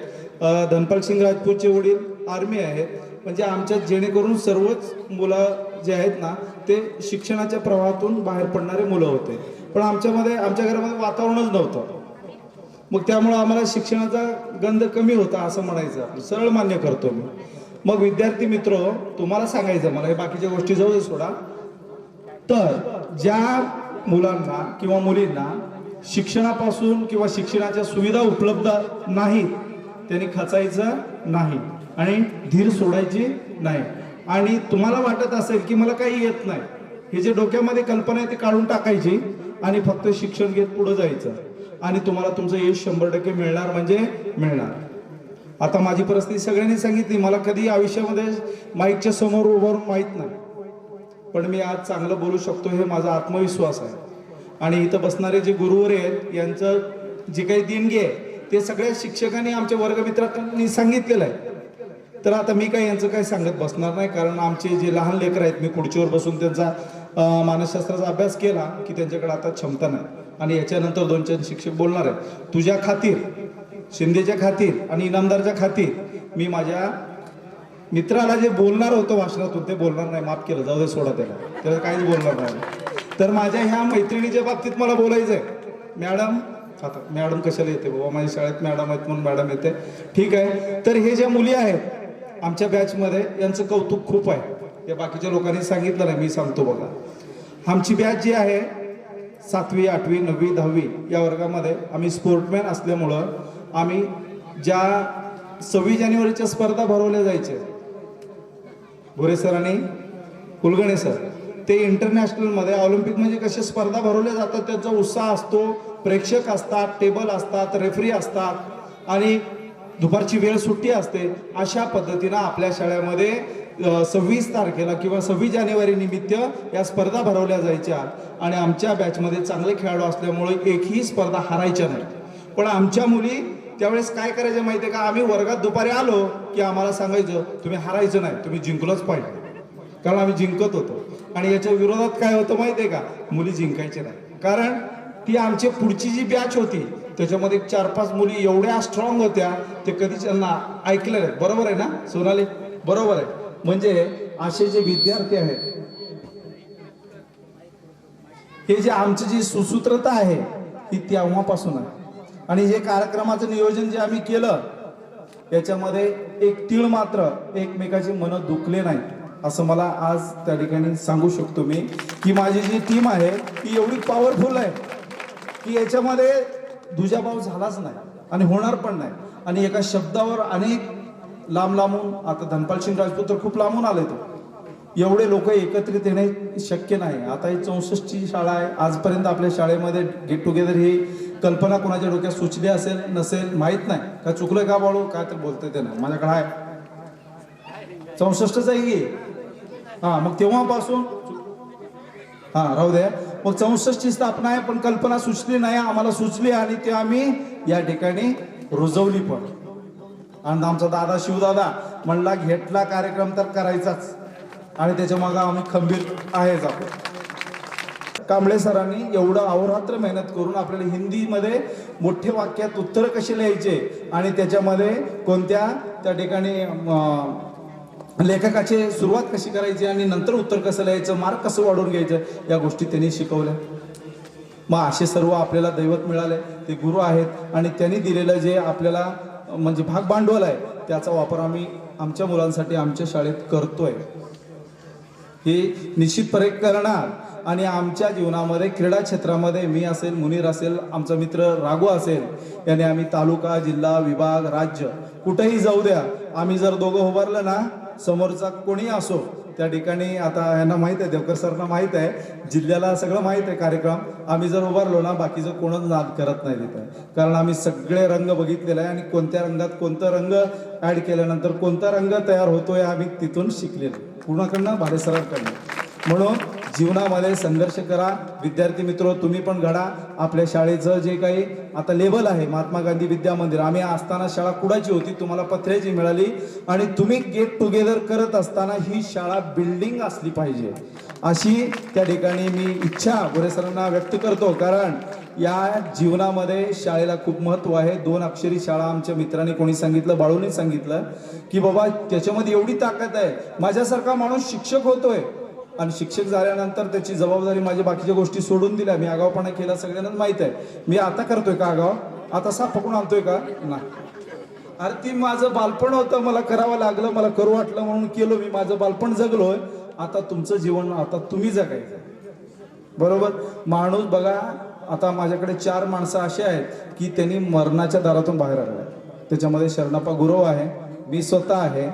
Speaker 4: धनपाल सिंग राजपूतचे वडील आर्मी आहेत. म्हणजे आमच्यात जेणेकरून सर्वच मुलं जे आहेत ना ते शिक्षणाच्या प्रवाहातून बाहेर पडणारे मुलं होते. पण आमच्या घरामध्ये वातावरणच नव्हतं. मग त्यामुळं आम्हाला शिक्षणाचा गंध कमी होता असं म्हणायचं, सरळ मान्य करतो मी. मग विद्यार्थी मित्र, तुम्हाला सांगायचं मला, हे बाकीच्या गोष्टी जाऊ दे सोडा. तर ज्या मुलांना किंवा मुलींना शिक्षणापासून किंवा शिक्षणाच्या सुविधा उपलब्ध नाहीत त्यांनी खचायचं नाही आणि धीर सोडायची नाही. आणि तुम्हाला वाटत असेल की मला काही येत नाही, हे जे डोक्यामध्ये कल्पना आहे ती काढून टाकायची आणि फक्त शिक्षण घेत पुढे जायचं आणि तुम्हाला तुमचं यश 100% मिळणार म्हणजे मिळणार. आता माझी परिस्थिती सगळ्यांनी सांगितली, मला कधी आयुष्यामध्ये माईकच्या समोर उभारून माहीत नाही, पण मी आज चांगलं बोलू शकतो हे माझा आत्मविश्वास आहे. आणि इथं बसणारे जे गुरुवर आहेत यांचं जे काही देणगी आहे ते सगळ्या शिक्षकांनी आमच्या वर्गमित्रांनी सांगितलेलं आहे. तर आता मी काय यांचं काय सांगत बसणार नाही, कारण आमचे जे लहान लेकर आहेत मी खुर्चीवर बसून त्यांचा मानसशास्त्राचा अभ्यास केला की त्यांच्याकडे आता क्षमता नाही. आणि याच्यानंतर 2-4 शिक्षक बोलणार आहेत. तुझ्या खातीर, शिंदेच्या खातीर आणि इनामदारच्या खातीर मी माझ्या मित्राला जे बोलणार होतं भाषणातून ते बोलणार नाही. माफ केलं, जाऊ दे, सोडा त्याला काहीच बोलणार नाही. तर माझ्या ह्या मैत्रिणीच्या बाबतीत मला बोलायचं आहे. मॅडम, आता मॅडम कशाला येते बाबा, माझ्या शाळेत मॅडम आहेत म्हणून मॅडम येते, ठीक आहे. तर हे ज्या मुली आहेत आमच्या बॅचमध्ये यांचं कौतुक खूप आहे. ते बाकीच्या लोकांनी सांगितलं नाही, मी सांगतो बघा. आमची बॅच जी आहे 7वी, 8वी, 9वी, 10वी या वर्गामध्ये आम्ही स्पोर्टमॅन असल्यामुळं आम्ही ज्या 26 जानेवारीच्या स्पर्धा भरवल्या जायच्या, भोरे सर आणि कुलगणे सर, ते इंटरनॅशनलमध्ये ऑलिम्पिक म्हणजे कशा स्पर्धा भरवल्या जातात त्यांचा उत्साह असतो, प्रेक्षक असतात, टेबल असतात, रेफरी असतात आणि दुपारची वेळ सुट्टी असते. अशा पद्धतीनं आपल्या शाळेमध्ये 26 तारखेला किंवा 26 जानेवारी निमित्त या स्पर्धा भरवल्या जायच्या. आणि आमच्या बॅचमध्ये चांगले खेळाडू असल्यामुळे एकही स्पर्धा हारायच्या नाही. पण आमच्या मुली त्यावेळेस काय करायचं माहिती आहे का, आम्ही वर्गात दुपारी आलो की आम्हाला सांगायचं तुम्ही हारायचं नाही, तुम्ही जिंकलंच पाहिजे, कारण आम्ही जिंकत होतो. आणि याच्या विरोधात काय होतं माहिती आहे का, मुली जिंकायचे नाही, कारण ती आमची पुढची जी बॅच होती त्याच्यामध्ये 4-5 मुली एवढ्या स्ट्रॉंग होत्या ते कधीच त्यांना ऐकलं नाही. बरोबर आहे ना सोनाली? बरोबर आहे. म्हणजे असे जे विद्यार्थी आहेत, हे जे आमची जी सुसूत्रता आहे ती तेव्हापासून आहे. आणि हे कार्यक्रमाचं नियोजन जे आम्ही केलं याच्यामध्ये एक तीळ मात्र एकमेकाची मनं दुखले नाही असं मला आज त्या ठिकाणी सांगू शकतो मी, की माझी जी टीम आहे ती एवढी पॉवरफुल आहे की याच्यामध्ये दुजाभाव झालाच नाही आणि होणार पण नाही. आणि एका शब्दावर अनेक लांब लांबून, आता धनपाल सिंग राजपूत तर खूप लांबून आले, तो एवढे लोक एकत्रित येणे शक्य नाही. आता ही 64ची शाळा आहे. आजपर्यंत आपल्या शाळेमध्ये गेट टुगेदर ही कल्पना कोणाच्या डोक्यात सुचली असेल नसेल माहीत नाही, का चुकलं का बाळू, काय तर बोलतोय ते नाही, माझ्याकडे आहे 64च आहे. हा, मग तेव्हापासून राहू द्या. मग 64ची स्थापना आहे, पण कल्पना सुचली नाही, आम्हाला सुचली आणि ते आम्ही या ठिकाणी रुजवली पण. आणि आमचा दादा शिवदादा म्हणला घेतला कार्यक्रम तर करायचाच, आणि त्याच्या मागे आम्ही खंबीर आहेच. आपण कांबळे सरांनी एवढं अहोरात्र मेहनत करून आपल्याला हिंदीमध्ये मोठे वाक्यात उत्तर कसे लिहायचे आणि त्याच्यामध्ये कोणत्या त्या ठिकाणी लेखकाची सुरुवात कशी करायची आणि नंतर उत्तर कसं लिहायचं, मार्क कसं वाढवून घ्यायचं, या गोष्टी त्यांनी शिकवल्या. मग असे सर्व आपल्याला दैवत मिळाले, ते गुरु आहेत आणि त्यांनी दिलेलं जे आपल्याला म्हणजे भाग भांडवल आहे त्याचा वापर आम्ही आमच्या मुलांसाठी आमच्या शाळेत करतोय. हे निश्चितपणे करणार. आणि आमच्या जीवनामध्ये क्रीडा क्षेत्रामध्ये मी असेल, मुनीर असेल, आमचा मित्र राघू असेल, याने आम्ही तालुका, जिल्हा, विभाग, राज्य कुठेही जाऊ द्या, आम्ही जर दोघं उभारलं ना, समोरचा कोणी असो त्या ठिकाणी, आता यांना माहीत आहे, देवकर सरना माहीत आहे, जिल्ह्याला सगळं माहीत आहे कार्यक्रम, आम्ही जर उभारलो ना बाकीचं कोणच नाद करत नाही तिथं, कारण आम्ही सगळे रंग बघितलेले आहे आणि कोणत्या रंगात कोणता रंग ॲड केल्यानंतर कोणता रंग तयार होतोय आम्ही तिथून शिकलेलो, कुणाकडनं, भाडेसरांकडनं. म्हणून जीवनामध्ये संघर्ष करा विद्यार्थी मित्र, तुम्ही पण घडा. आपल्या शाळेचं जे काही आता लेवल आहे, महात्मा गांधी विद्या मंदिर, आम्ही असताना शाळा कुडाची होती, तुम्हाला पत्र्याची मिळाली, आणि तुम्ही गेट टुगेदर करत असताना ही शाळा बिल्डिंग असली पाहिजे अशी त्या ठिकाणी मी इच्छा गोरे सरांना व्यक्त करतो. कारण या जीवनामध्ये शाळेला खूप महत्त्व आहे. 2 अक्षरी शाळा आमच्या मित्रांनी कोणी सांगितलं, बाळूंनी सांगितलं की बाबा त्याच्यामध्ये एवढी ताकद आहे. माझ्यासारखा माणूस शिक्षक होतोय आणि शिक्षक झाल्यानंतर त्याची जबाबदारी माझ्या बाकीच्या गोष्टी सोडून दिल्या. मी आगावपणा केला सगळ्यांनाच माहित आहे. मी आता करतोय का आगाव? आता साप पकडून आणतोय का? नाही. अरे ती माझं बालपण होतं, मला करावं लागलं, मला करू वाटलं म्हणून केलं, मी माझं बालपण जगलोय. आता तुमचं जीवन आता तुम्ही जगायचं, बरोबर? माणूस बघा, आता माझ्याकडे 4 माणसं अशी आहेत की त्यांनी मरणाच्या दारातून बाहेर आले. त्याच्यामध्ये शरणप्पा गुरव आहे, मी स्वतः आहे,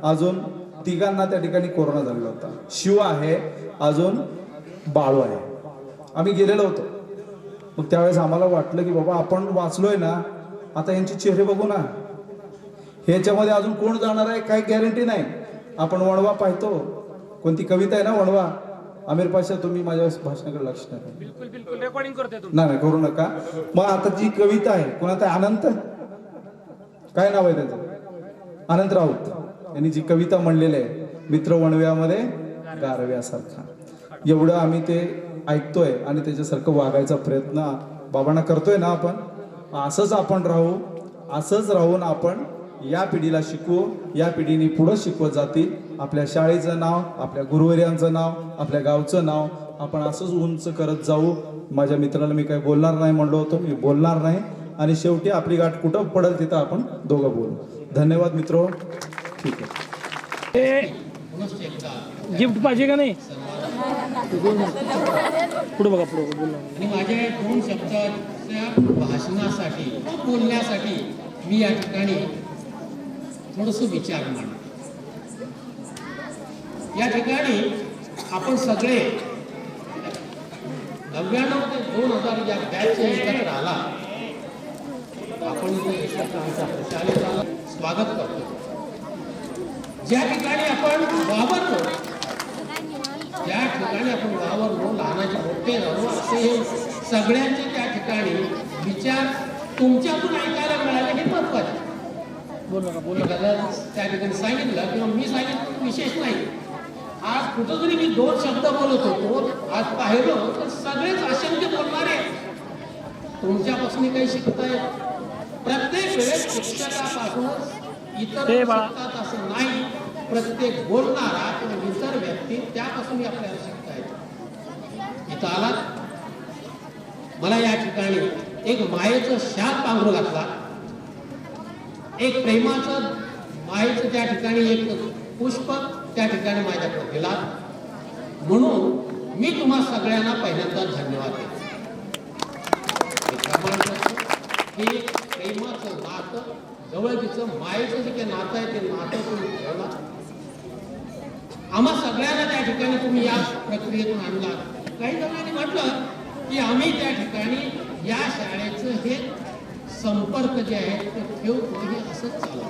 Speaker 4: अजून तिघांना त्या ठिकाणी कोरोना झालेला होता, शिव आहे, अजून बाळू आहे. आम्ही गेलेलो होतो. मग त्यावेळेस आम्हाला वाटलं की बाबा आपण वाचलोय ना, आता यांचे चेहरे बघू ना, ह्याच्यामध्ये अजून कोण जाणार आहे काही गॅरंटी नाही. आपण वणवा पाहतो, कोणती कविता आहे ना वणवा, आमिर पाशा तुम्ही माझ्या भाषणाकडे लक्ष नका,
Speaker 2: बिलकुल रेकॉर्डिंग करतोय
Speaker 4: नाही करू नका. मग आता जी कविता आहे कोणाचा, अनंत काय नाव आहे त्याचं, अनंत राऊत यांनी जी कविता म्हणलेली आहे, मित्र वणव्यामध्ये गारव्यासारखा, एवढं आम्ही ते ऐकतोय आणि त्याच्यासारखं वागायचा प्रयत्न बाबांना करतोय ना आपण. असंच आपण राहू, असंच राहून आपण या पिढीला शिकवू, या पिढीने पुढं शिकवत जातील. आपल्या शाळेचं नाव, आपल्या गुरुवर्यांचं नाव, आपल्या गावचं नाव आपण असंच उंच करत जाऊ. माझ्या मित्राला मी काही बोलणार नाही म्हणलो होतो, मी बोलणार नाही. आणि शेवटी आपली गाठ कुठं पडेल तिथं आपण दोघं बोलू. धन्यवाद मित्रो. ठीक आहे.
Speaker 3: गिफ्ट पाहिजे का नाही? पुढे बघा, पुढे बोला.
Speaker 5: आणि माझ्या 2 शब्दाच्या भाषणासाठी बोलण्यासाठी मी या ठिकाणी थोडंसं विचार मांडतो. या ठिकाणी आपण सगळे 99 ते 2000 या बॅचच्या एकत्र आला, आपण इथे शाळेचा स्वागत करतो. ज्या ठिकाणी आपण वावरतो, ज्या ठिकाणी आपण वावरलो, लहानाचे मोठे झालो, असे हे सगळ्यांचे त्या ठिकाणी विचार तुमच्यातून ऐकायला मिळाले हे महत्वाचे. त्या ठिकाणी सांगितलं किंवा मी सांगितलं विशेष नाही. आज कुठंतरी मी 2 शब्द बोलत होतो, आज पाहिलं तर सगळेच असंख्य बोलणारे तुमच्यापासून काही शिकताय. प्रत्येक वेळेस शिक्षकापासूनच इतर शिकतात असं नाही. प्रत्येक बोलणारा किंवा इतर व्यक्ती त्यापासून आपल्याला शिकतायत. इथं आला, मला या ठिकाणी एक मायेचं शाप पांघरू घातला, एक प्रेमाचं मायेचं त्या ठिकाणी एक पुष्प त्या ठिकाणी माझ्याकडे दिला. म्हणून मी तुम्हा सगळ्यांना पहिल्यांदा धन्यवाद देतो. हे प्रेमाचं नातं, जवळकीचं मायेचं जे काही नातं आहे ते नातं तुम्ही ठेवला. आम्हा सगळ्यांना त्या ठिकाणी तुम्ही या प्रक्रियेतून आणला. काही जणांनी म्हटलं की आम्ही त्या ठिकाणी या शाळेचं हे संपर्क जे आहेत ते ठेवतो, हे असंच चालू.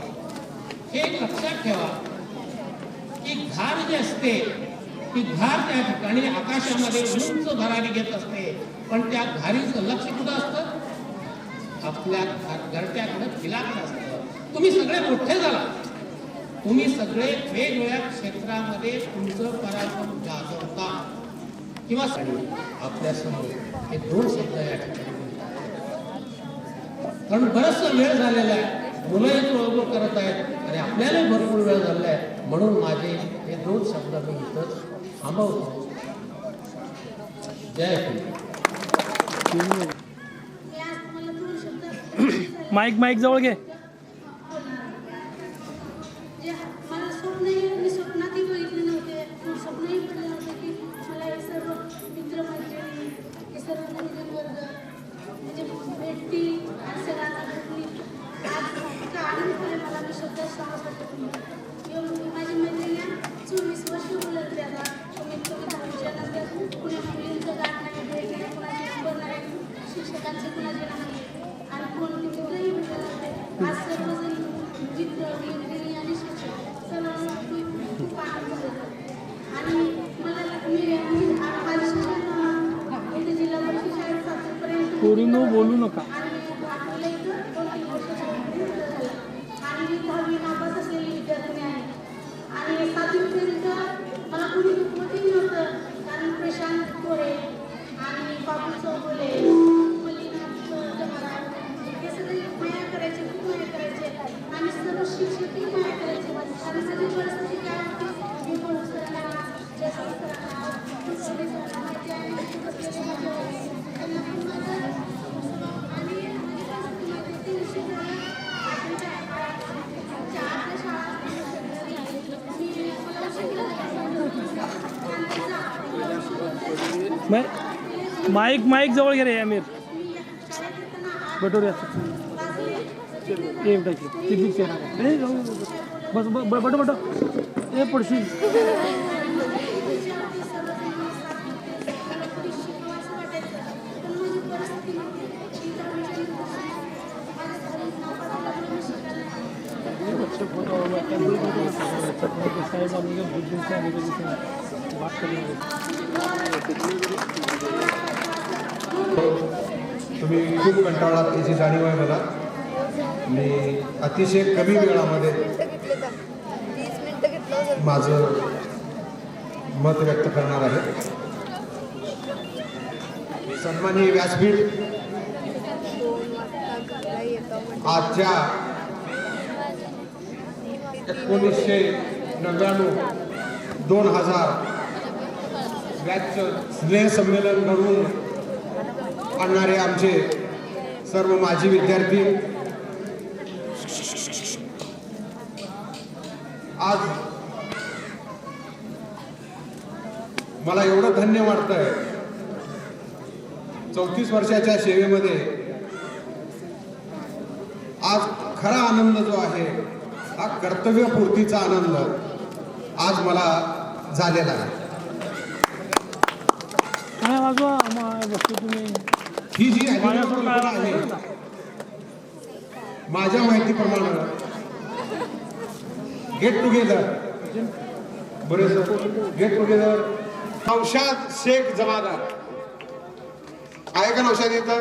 Speaker 5: हे एक लक्षात ठेवा की घार जे असते ती घार त्या ठिकाणी आकाशामध्ये उंच घराने घेत असते, पण त्या घारीचं लक्ष कुठं असतं? आपल्या घरट्याकडे किल्ल्याकडे असतं. तुम्ही सगळे मोठे झाला, तुम्ही सगळे वेगवेगळ्या क्षेत्रामध्ये तुमचं पराक्रम गाजवता किंवा आपल्या समोर हे 2 शब्द या ठिकाणी, कारण बराचसा वेळ झालेला आहे, मुलंही चळवळ करत आहेत आणि आपल्यालाही भरपूर वेळ झालेला आहे. म्हणून माझे हे 2 शब्द मी इथं थांबवतो. जय हिंद.
Speaker 3: माईक जवळ घे.
Speaker 6: मला स्वप्नातही बघितले नव्हते, स्वप्नही पडले नव्हते की मला हे सर्व मित्रमैत्रिणी, हे सर्व नवीन वर्ग म्हणजे भेटतील आणि सगळ्यांना भेटली. आज इतका आनंद झाला मला, मी शब्दात सांगू माझी मैत्रिणी 24 वर्ष बोलत होते. आता कमीत कमी 10वीच्या नंतर कुण्या मुलींचं गाठ नाही, भेट नाही, कुणाचे नंबर नाही, शिक्षकांचे कुणाचे नाही आणि कोण मित्रही भेटले नव्हते. आज सर्वजण मित्र, मैत्रिणी आणि शिक्षक सर्वांना खूप आनंद झाला. आणि मला मी माझं शिक्षण इथे जिल्हा परिषद शाळेत 7वी पर्यंत
Speaker 3: बोलू नका.
Speaker 6: आणि आम्हाला इथं 2-3 वर्ष शाळेमध्ये झालं आणि मी 10वी नापास असलेली विद्यार्थी आहे. आणि 7वीपर्यंत मला कुणी दुखवतही नव्हतं, कारण प्रशांत कोरे आणि बाबू चौगुले, मल्लीनाथ जमादार हे सगळे माया करायचे, खूप माया करायचे आणि सर्व शिक्षकही माया करायचे. आणि सगळी परिस्थिती काय होती, मी बोलू सरांना, जयश्री सरांना, सगळे सरांना माहिती आहे, बसलेले माझे वडील, त्यांना पण माझं आणि माझी परिस्थिती माहिती आहे. 3 वर्ष झालं आठवीच्या शाळा मी मला
Speaker 3: माईक जवळ घे रे अमीर. बटोरे. ए उठायची ती फिक्स आहे ए जाऊ बस बट बट ए पडशील
Speaker 7: तुम्ही खूप कंटाळात याची जाणीव आहे मला. मी अतिशय कमी वेळामध्ये माझं मत व्यक्त करणार आहे. सन्माननीय व्यासपीठ, आजच्या 1999-2000 बॅचचं स्नेहसंमेलन घडवून आणणारे आमचे सर्व माजी विद्यार्थी, आज मला एवढं धन्य वाटतंय. 34 वर्षाच्या सेवेमध्ये आज खरा आनंद जो आहे हा कर्तव्यपूर्तीचा आनंद आज मला झालेला आहे. ही जी कल्पना आहे माझ्या माहितीप्रमाणे get together get together Naushad Shaikh Jamadar आहे का? नौशाद येतं?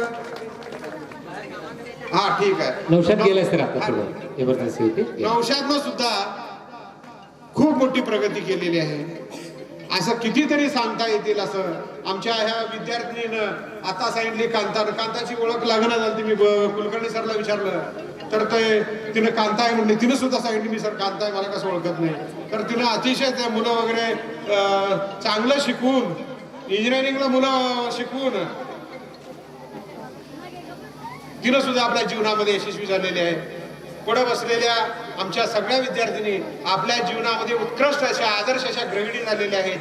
Speaker 7: हा ठीक आहे.
Speaker 2: नौशाद गेलाय सर आता थोडं इमर्जन्सी होती.
Speaker 7: नौशादनं सुद्धा खूप मोठी प्रगती केलेली आहे. असं कितीतरी सांगता येतील. असं आमच्या ह्या विद्यार्थिनीनं आता सांगितली कांताची ओळख लागणार झाली. मी कुलकर्णी सरला विचारलं तर ते तिनं कांता आहे म्हणले. तिनं सुद्धा सांगितली मी सर कांता आहे, मला कसं ओळखत नाही. तर तिनं अतिशय त्या मुलं वगैरे चांगलं शिकवून, इंजिनिअरिंगला मुलं शिकवून तिनं सुद्धा आपल्या जीवनामध्ये यशस्वी झालेली आहे. पुढे बसलेल्या आमच्या सगळ्या विद्यार्थिनी आपल्या जीवनामध्ये उत्कृष्ट अशा आदर्श अशा गृहिणी झालेल्या आहेत.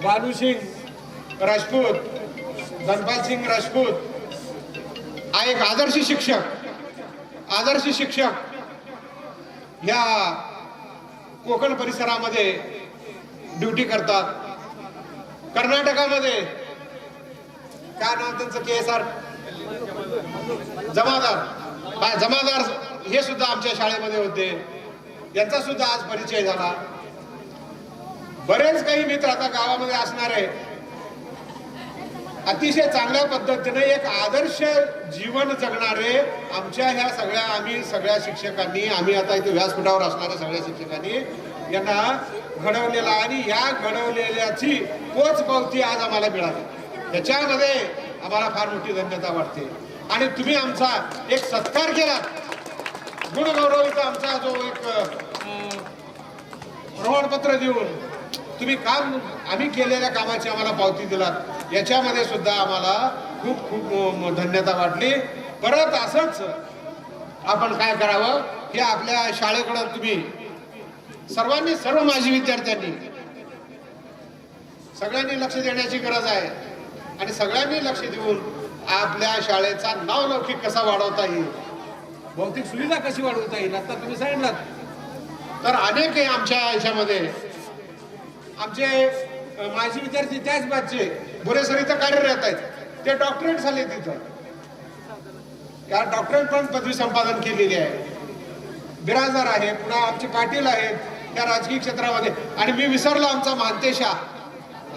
Speaker 7: बालूसिंग राजपूत, धनपाल सिंग राजपूत हा एक आदर्श शिक्षक या कोकण परिसरामध्ये ड्युटी करतात. कर्नाटकामध्ये काय नाव त्यांचं KSR जमादार हे सुद्धा आमच्या शाळेमध्ये होते. यांचा सुद्धा आज परिचय झाला. बरेच काही मित्र आता गावामध्ये असणार आहे. अतिशय चांगल्या पद्धतीने एक आदर्श जीवन जगणारे आमच्या ह्या आम्ही सगळ्या शिक्षकांनी, आम्ही आता इथे व्यासपीठावर असणाऱ्या सगळ्या शिक्षकांनी यांना घडवलेला आणि या घडवलेल्याची पोचपावती आज आम्हाला मिळाली. त्याच्यामध्ये आम्हाला फार मोठी धन्यता वाटते. आणि तुम्ही आमचा एक सत्कार केला, गुणगौरवीचा आमचा जो एक प्रमाणपत्र देऊन तुम्ही आम्ही केलेल्या कामाची आम्हाला पावती दिलात, याच्यामध्ये सुद्धा आम्हाला खूप खूप धन्यता वाटली. परत असंच आपण काय करावं हे आपल्या शाळेकडे तुम्ही सर्व माजी विद्यार्थ्यांनी सगळ्यांनी लक्ष देण्याची गरज आहे. आणि सगळ्यांनी लक्ष देऊन आपल्या शाळेचा नावलौकिक कसा वाढवता येईल, भौतिक सुविधा कशी वाढवता येईल, आता तुम्ही सांगितलं तर अनेक आहे आमच्या याच्यामध्ये. आमचे माजी विद्यार्थी त्याच बॅचचे बोरेसर इथं कार्यरत आहेत. ते डॉक्टरेट झाले तिथं, त्या डॉक्टरेट पण पदवी संपादन केलेली आहे. बिराजदार आहे. पुन्हा आमचे पाटील आहेत त्या राजकीय क्षेत्रामध्ये. आणि मी विसरलो आमचा मानतेशा.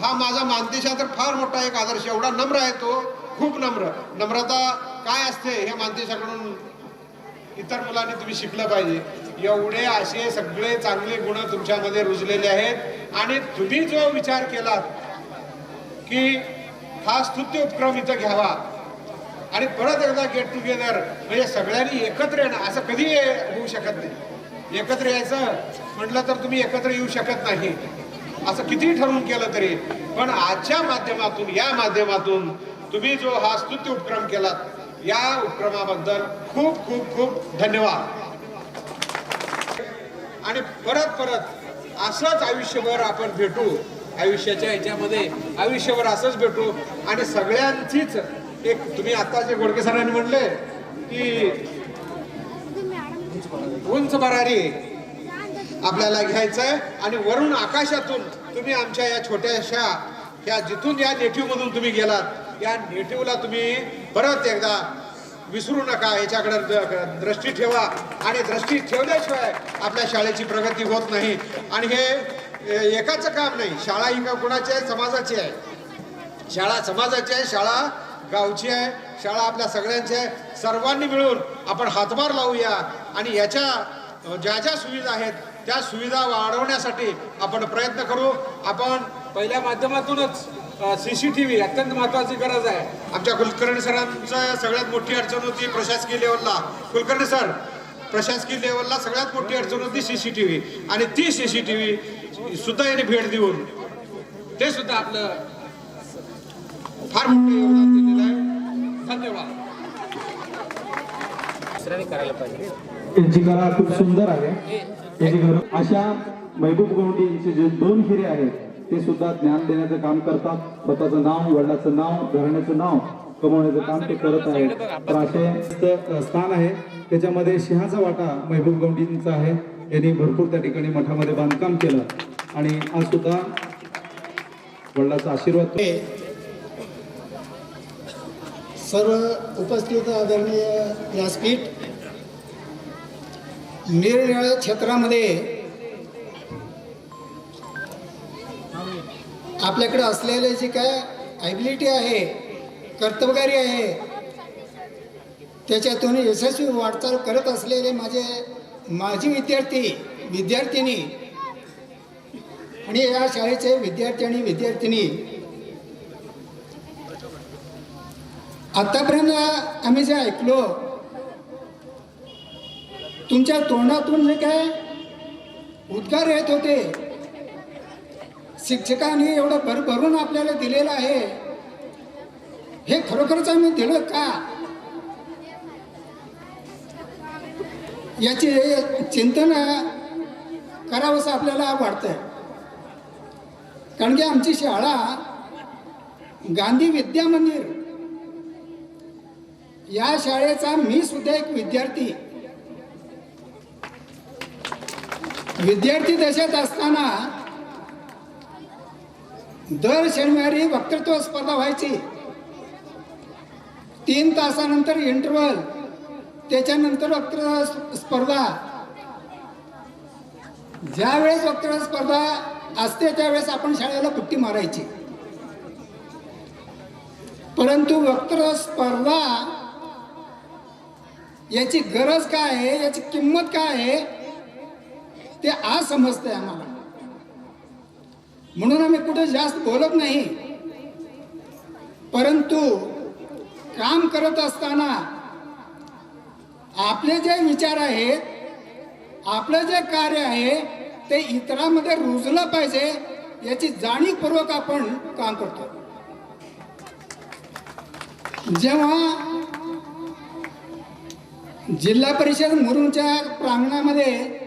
Speaker 7: हा माझा मानतेशा तर फार मोठा एक आदर्श, एवढा नम्र आहे तो, खूप नम्रता काय असते हे मानतेशाकडून इतर मुलांनी तुम्ही शिकलं पाहिजे. एवढे असे सगळे चांगले गुण तुमच्यामध्ये रुजलेले आहेत. आणि तुम्ही जो विचार केलात की हा स्तुत्य उपक्रम इथं घ्यावा आणि परत एकदा गेट टुगेदर म्हणजे सगळ्यांनी एकत्र येणं, असं कधी होऊ शकत नाही. एकत्र यायचं म्हटलं तर तुम्ही एकत्र येऊ शकत नाही, असं किती ठरवून केलं तरी. पण आजच्या माध्यमातून, या माध्यमातून तुम्ही जो हा स्तुत्य उपक्रम केलात, या उपक्रमाबद्दल खूप खूप खूप धन्यवाद. आणि परत असंच आयुष्यभर आपण भेटू, आयुष्याच्या ह्याच्यामध्ये आयुष्यभर असंच भेटू. आणि सगळ्यांचीच एक, तुम्ही आता जे गोडके सरांनी म्हणले की उंच भरारी आपल्याला घ्यायचंय आणि वरून आकाशातून तुम्ही आमच्या या छोट्याशा ह्या जिथून या नेटिव्ह मधून तुम्ही गेलात या नेटिव्हला तुम्ही परत एकदा विसरू नका, याच्याकडे दृष्टी ठेवा आणि दृष्टी ठेवल्याशिवाय आपल्या शाळेची प्रगती होत नाही. आणि हे एकाचं काम नाही, शाळा ही का कुणाची आहे? समाजाची आहे. शाळा समाजाची आहे, शाळा गावची आहे, शाळा आपल्या सगळ्यांची आहे. सर्वांनी मिळून आपण हातभार लावूया आणि याच्या ज्या ज्या सुविधा आहेत त्या सुविधा वाढवण्यासाठी आपण प्रयत्न करू. आपण पहिल्या माध्यमातूनच CCTV अत्यंत महत्वाची गरज आहे. आमच्या कुलकर्णी सरांचं सगळ्यात मोठी अडचण होती प्रशासकीय लेवलला. कुलकर्णी सर, प्रशासकीय लेवलला सगळ्यात मोठी अडचण होती CCTV आणि ती CCTV सुद्धा याने भेट देऊन ते सुद्धा आपलं फार मोठं योगदान दिलेलं आहे. धन्यवाद.
Speaker 2: करायला पाहिजे.
Speaker 4: त्यांची कला खूप सुंदर आहे. त्याची घर अशा महबूब गवंडींचे जे 2 हिरे आहेत ते सुद्धा ज्ञान देण्याचं काम करतात. स्वतःचं नाव, वडिलाचं नाव, घराण्याचं नाव कमवण्याचं काम ते करत आहेत. तर असे स्थान आहे त्याच्यामध्ये सिंहाचा वाटा महबूब गवंडींचा आहे. यांनी भरपूर त्या ठिकाणी मठामध्ये बांधकाम केलं आणि आज सुद्धा वडिलाचा आशीर्वाद.
Speaker 8: सर्व उपस्थित आदरणीय व्यासपीठ, निरनिराळ्या क्षेत्रामध्ये आपल्याकडे असलेले जे काय ॲबिलिटी आहे, कर्तबगारी आहे, त्याच्यातून यशस्वी वाटचाल करत असलेले माजी विद्यार्थिनी आणि या शाळेचे विद्यार्थी आणि विद्यार्थिनी, आतापर्यंत आम्ही जे ऐकलो तुमच्या तोंडातून जे काय उद्गार येत होते, शिक्षकांनी एवढं भरभरून आपल्याला दिलेलं आहे, हे खरोखरच आम्ही दिलं का याचे चिंतन करावंसं आपल्याला वाटतंय. कारण की आमची शाळा गांधी विद्या मंदिर या शाळेचा मी सुद्धा एक विद्यार्थी दशेत असताना दर शनिवारी वक्तृत्व स्पर्धा व्हायची. 3 तासानंतर इंटरव्हल, त्याच्यानंतर वक्तृत्व स्पर्धा. ज्यावेळेस वक्तृत्व स्पर्धा असते त्यावेळेस आपण शाळेला पुट्टी मारायची. परंतु वक्तृत्व स्पर्धा याची गरज काय आहे, याची किंमत काय आहे ते आज समजतंय आम्हाला. म्हणून आम्ही कुठे जास्त बोलत नाही. परंतु काम करत असताना आपले जे विचार आहेत, आपलं जे कार्य आहे ते इतरांमध्ये रुजलं पाहिजे याची जाणीवपूर्वक आपण काम करतो. जेव्हा जिल्हा परिषद मुरुमच्या प्रांगणामध्ये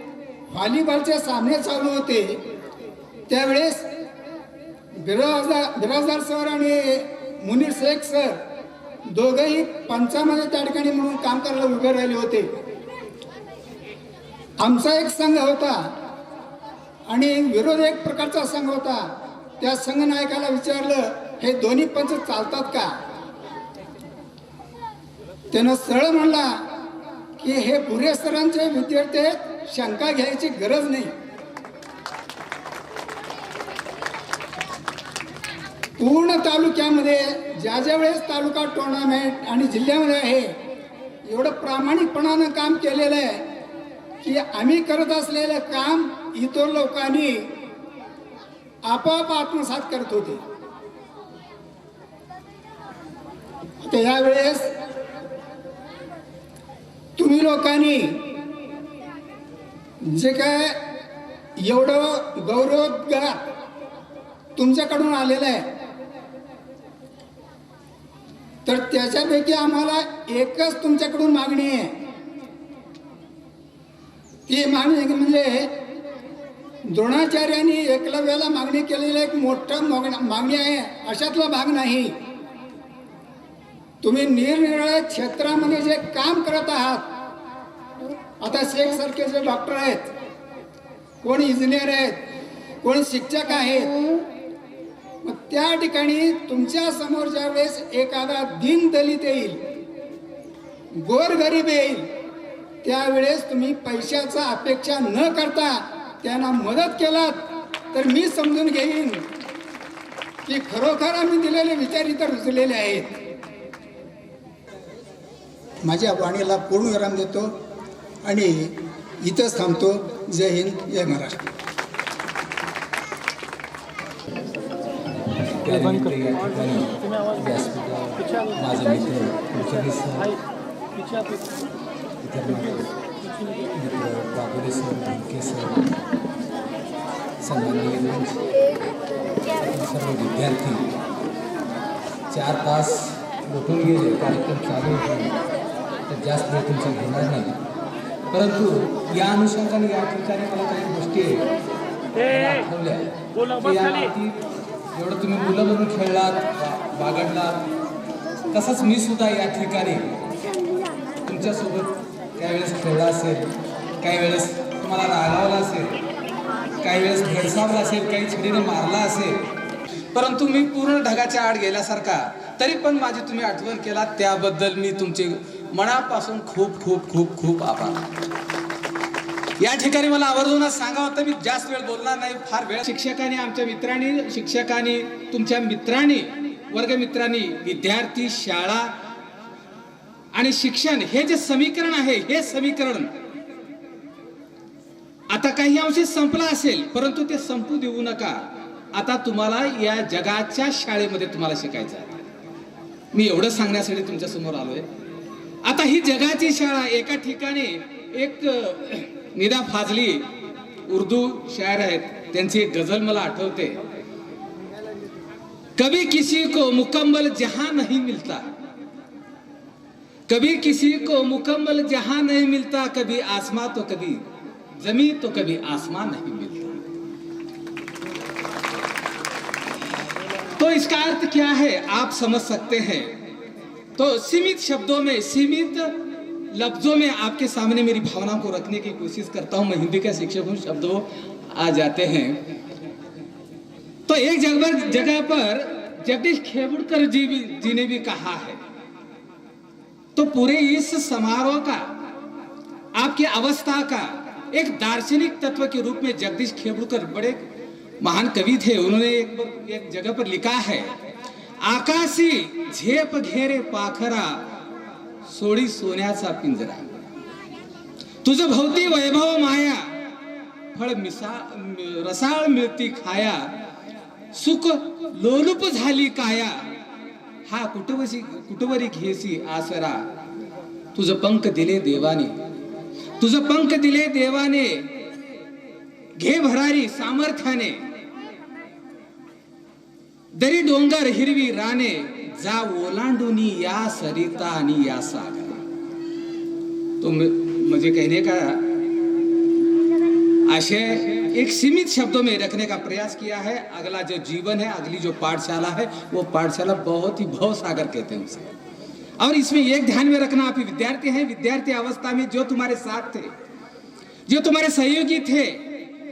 Speaker 8: व्हॉलीबॉलचे सामने चालू होते त्यावेळेस बिराजदार सर आणि मुनीर शेख सर दोघंही पंचामध्ये त्या ठिकाणी म्हणून काम करायला उभे राहिले होते. आमचा एक संघ होता आणि विरोध एक प्रकारचा संघ होता. त्या संघ नायकाला विचारलं, हे दोन्ही पंच चालतात का? त्यानं सरळ म्हणला की हे पुरे सरांचे विद्यार्थी आहेत, शंका घ्यायची गरज नाही. पूर्ण तालुक्यामध्ये ज्या वेळेस तालुका टुर्नामेंट आणि जिल्ह्यामध्ये आहे एवढं प्रामाणिकपणानं काम केलेलं आहे की आम्ही करत असलेलं काम इतर लोकांनी आपोआप आत्मसात करत होते. आता यावेळेस तुम्ही लोकांनी जे काय एवढं गौरवोद्गार तुमच्याकडून आलेलं आहे तर त्याच्यापैकी आम्हाला एकच तुमच्याकडून मागणी आहे. ती मागणी म्हणजे द्रोणाचार्यांनी एकलव्याला मागणी केलेली एक मोठं मागणी आहे, अशातला भाग नाही. तुम्ही निरनिराळ्या क्षेत्रामध्ये जे काम करत आहात आता शेख सारखे जे डॉक्टर आहेत, कोणी इंजिनियर आहेत, कोणी शिक्षक आहेत, मग त्या ठिकाणी तुमच्या समोर ज्या वेळेस एखादा दीनदलित येईल, गोरगरीब येईल, त्यावेळेस तुम्ही पैशाचा अपेक्षा न करता त्यांना मदत केलात तर मी समजून घेईन की खरोखर आम्ही दिलेले विचार इतर रुजलेले आहेत. माझ्या वाणीला पूर्ण विराम देतो आणि इथंच थांबतो. जय हिंद, जय महाराष्ट्र.
Speaker 9: माझे मित्र बाबुले सर, ढोलके सर, सन्माननीय सर्व विद्यार्थी 4 तास उठून गेले, कार्यक्रम चालू होते, तर जास्त वेळ तुमचा घेणार नाही. परंतु या अनुषंगाने या ठिकाणी मला काही गोष्टी आठवल्या की या बाबतीत एवढं तुम्ही मुलं म्हणून खेळलात, बागडलात, तसंच मी सुद्धा या ठिकाणी तुमच्यासोबत काही वेळेस खेळला असेल, काही वेळेस तुम्हाला रागावला असेल, काही वेळेस भेडसावला असेल, काही छडीने मारला असेल, परंतु मी पूर्ण ढगाच्या आड गेल्यासारखा तरी पण माझी तुम्ही आठवण केला, त्याबद्दल मी तुमचे मनापासून खूप खूप खूप खूप आभार. या ठिकाणी मला आवर्जून सांगावं तर मी जास्त वेळ बोलणार नाही, फार वेळ. शिक्षकांनी, आमच्या मित्रांनी, शिक्षकांनी, तुमच्या मित्रांनी, वर्गमित्रांनी, विद्यार्थी, शाळा आणि शिक्षण हे जे समीकरण आहे, हे समीकरण आता काही अंशी संपलं असेल, परंतु ते संपू देऊ नका. आता तुम्हाला या जगाच्या शाळेमध्ये तुम्हाला शिकायचं आहे. मी एवढं सांगण्यासाठी तुमच्या समोर आलोय. आता ही जगाची शाळा, एका ठिकाणी एक निदा फाजली उर्दू शायर आहेत, त्यांची एक गझल मला आठवते. कभी किसी को मुकम्मल जहां नहीं मिलता, कभी किसी को मुकम्मल जहां नहीं मिलता, कभी आसमां तो कभी जमीन तो कभी आसमान नहीं मिलता. तो इसका अर्थ क्या है आप समझ सकते हैं. तो सीमित शब्दों में, सीमित लफ्जों में आपके सामने मेरी भावनाओं को रखने की कोशिश करता हूं. मैं हिंदी का शिक्षक हूं, शब्दों आ जाते हैं. तो एक जगह पर जगदीश खेवड़कर जी ने भी कहा है. तो पूरे इस समारोह का, आपकी अवस्था का एक दार्शनिक तत्व के रूप में जगदीश खेवड़कर बड़े महान कवि थे. उन्होंने एक जगह पर लिखा है, आकाशी झेप घेरे पाखरा, सोडी सोन्याचा पिंजरा, तुझं भोवती वैभव माया, फळ रसाळ मिळती खाया, सुख लोलुप झाली काया, हा कुटवरी घेसी आसरा, तुझं पंख दिले देवाने, तुझं पंख दिले देवाने, घे भरारी सामर्थ्याने, दरी डोंगर हिरवी राने, जा ओलांडूनी या सरिता आणि या सागरा. तो मुझे कहने का आशय एक सीमित शब्दों में रखने का प्रयास किया है. अगला जो जीवन है, अगली जो पाठशाला है, वो पाठशाला बहुत ही भव सागर कहते हैं उसे. और इसमें एक ध्यान में रखना, आप विद्यार्थी हैं, विद्यार्थी अवस्था में जो तुम्हारे साथ थे, जो तुम्हारे सहयोगी थे,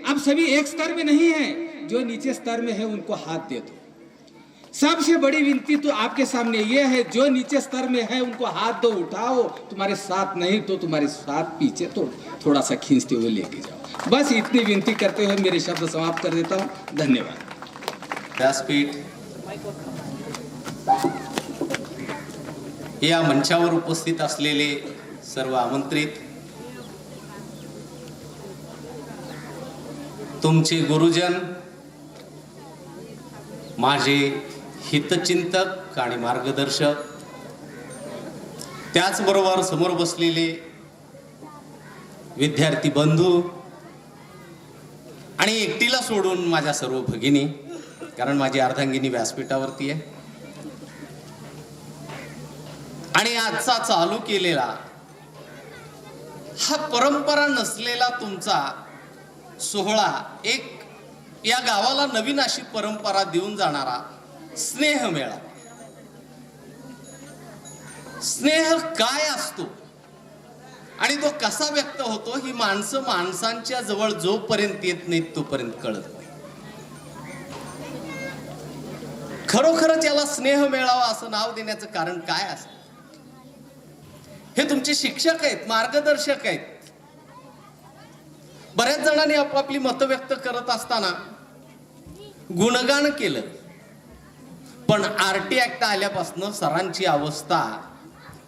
Speaker 9: अब सभी एक स्तर में नहीं है. जो नीचे स्तर में है उनको हाथ दे दो. सबसे बड़ी विनती तो आपके सामने ये है, जो नीचे स्तर में है उनको हाथ दो, उठाओ. तुम्हारे साथ नहीं तो तुम्हारे साथ पीछे तो थोड़ा सा खींचते हुए लेके जाओ. बस इतनी विनती करते हुए मेरे शब्द समाप्त कर देता हूँ. धन्यवाद.
Speaker 10: व्यासपीठ या मंचावर उपस्थित असलेले सर्व आमंत्रित, तुमचे गुरुजन, माझे हितचिंतक आणि मार्गदर्शक, त्याचबरोबर समोर बसलेले विद्यार्थी बंधू आणि एकटीला सोडून माझ्या सर्व भगिनी, कारण माझी अर्धांगिनी व्यासपीठावरती आहे. आणि आजचा चालू केलेला हा परंपरा नसलेला तुमचा सोहळा, एक या गावाला नवीन अशी परंपरा देऊन जाणारा स्नेह मेळा. स्नेह काय असतो आणि तो कसा व्यक्त होतो ही माणसं माणसांच्या जवळ जोपर्यंत येत नाहीत तोपर्यंत कळत नाही. खरोखरच याला स्नेह मिळावा असं नाव देण्याचं कारण काय असेल? हे तुमचे शिक्षक आहेत, मार्गदर्शक आहेत. बऱ्याच जणांनी आपापली मतं व्यक्त करत असताना गुणगान केलं, पण आरटी ऍक्ट आल्यापासून सरांची अवस्था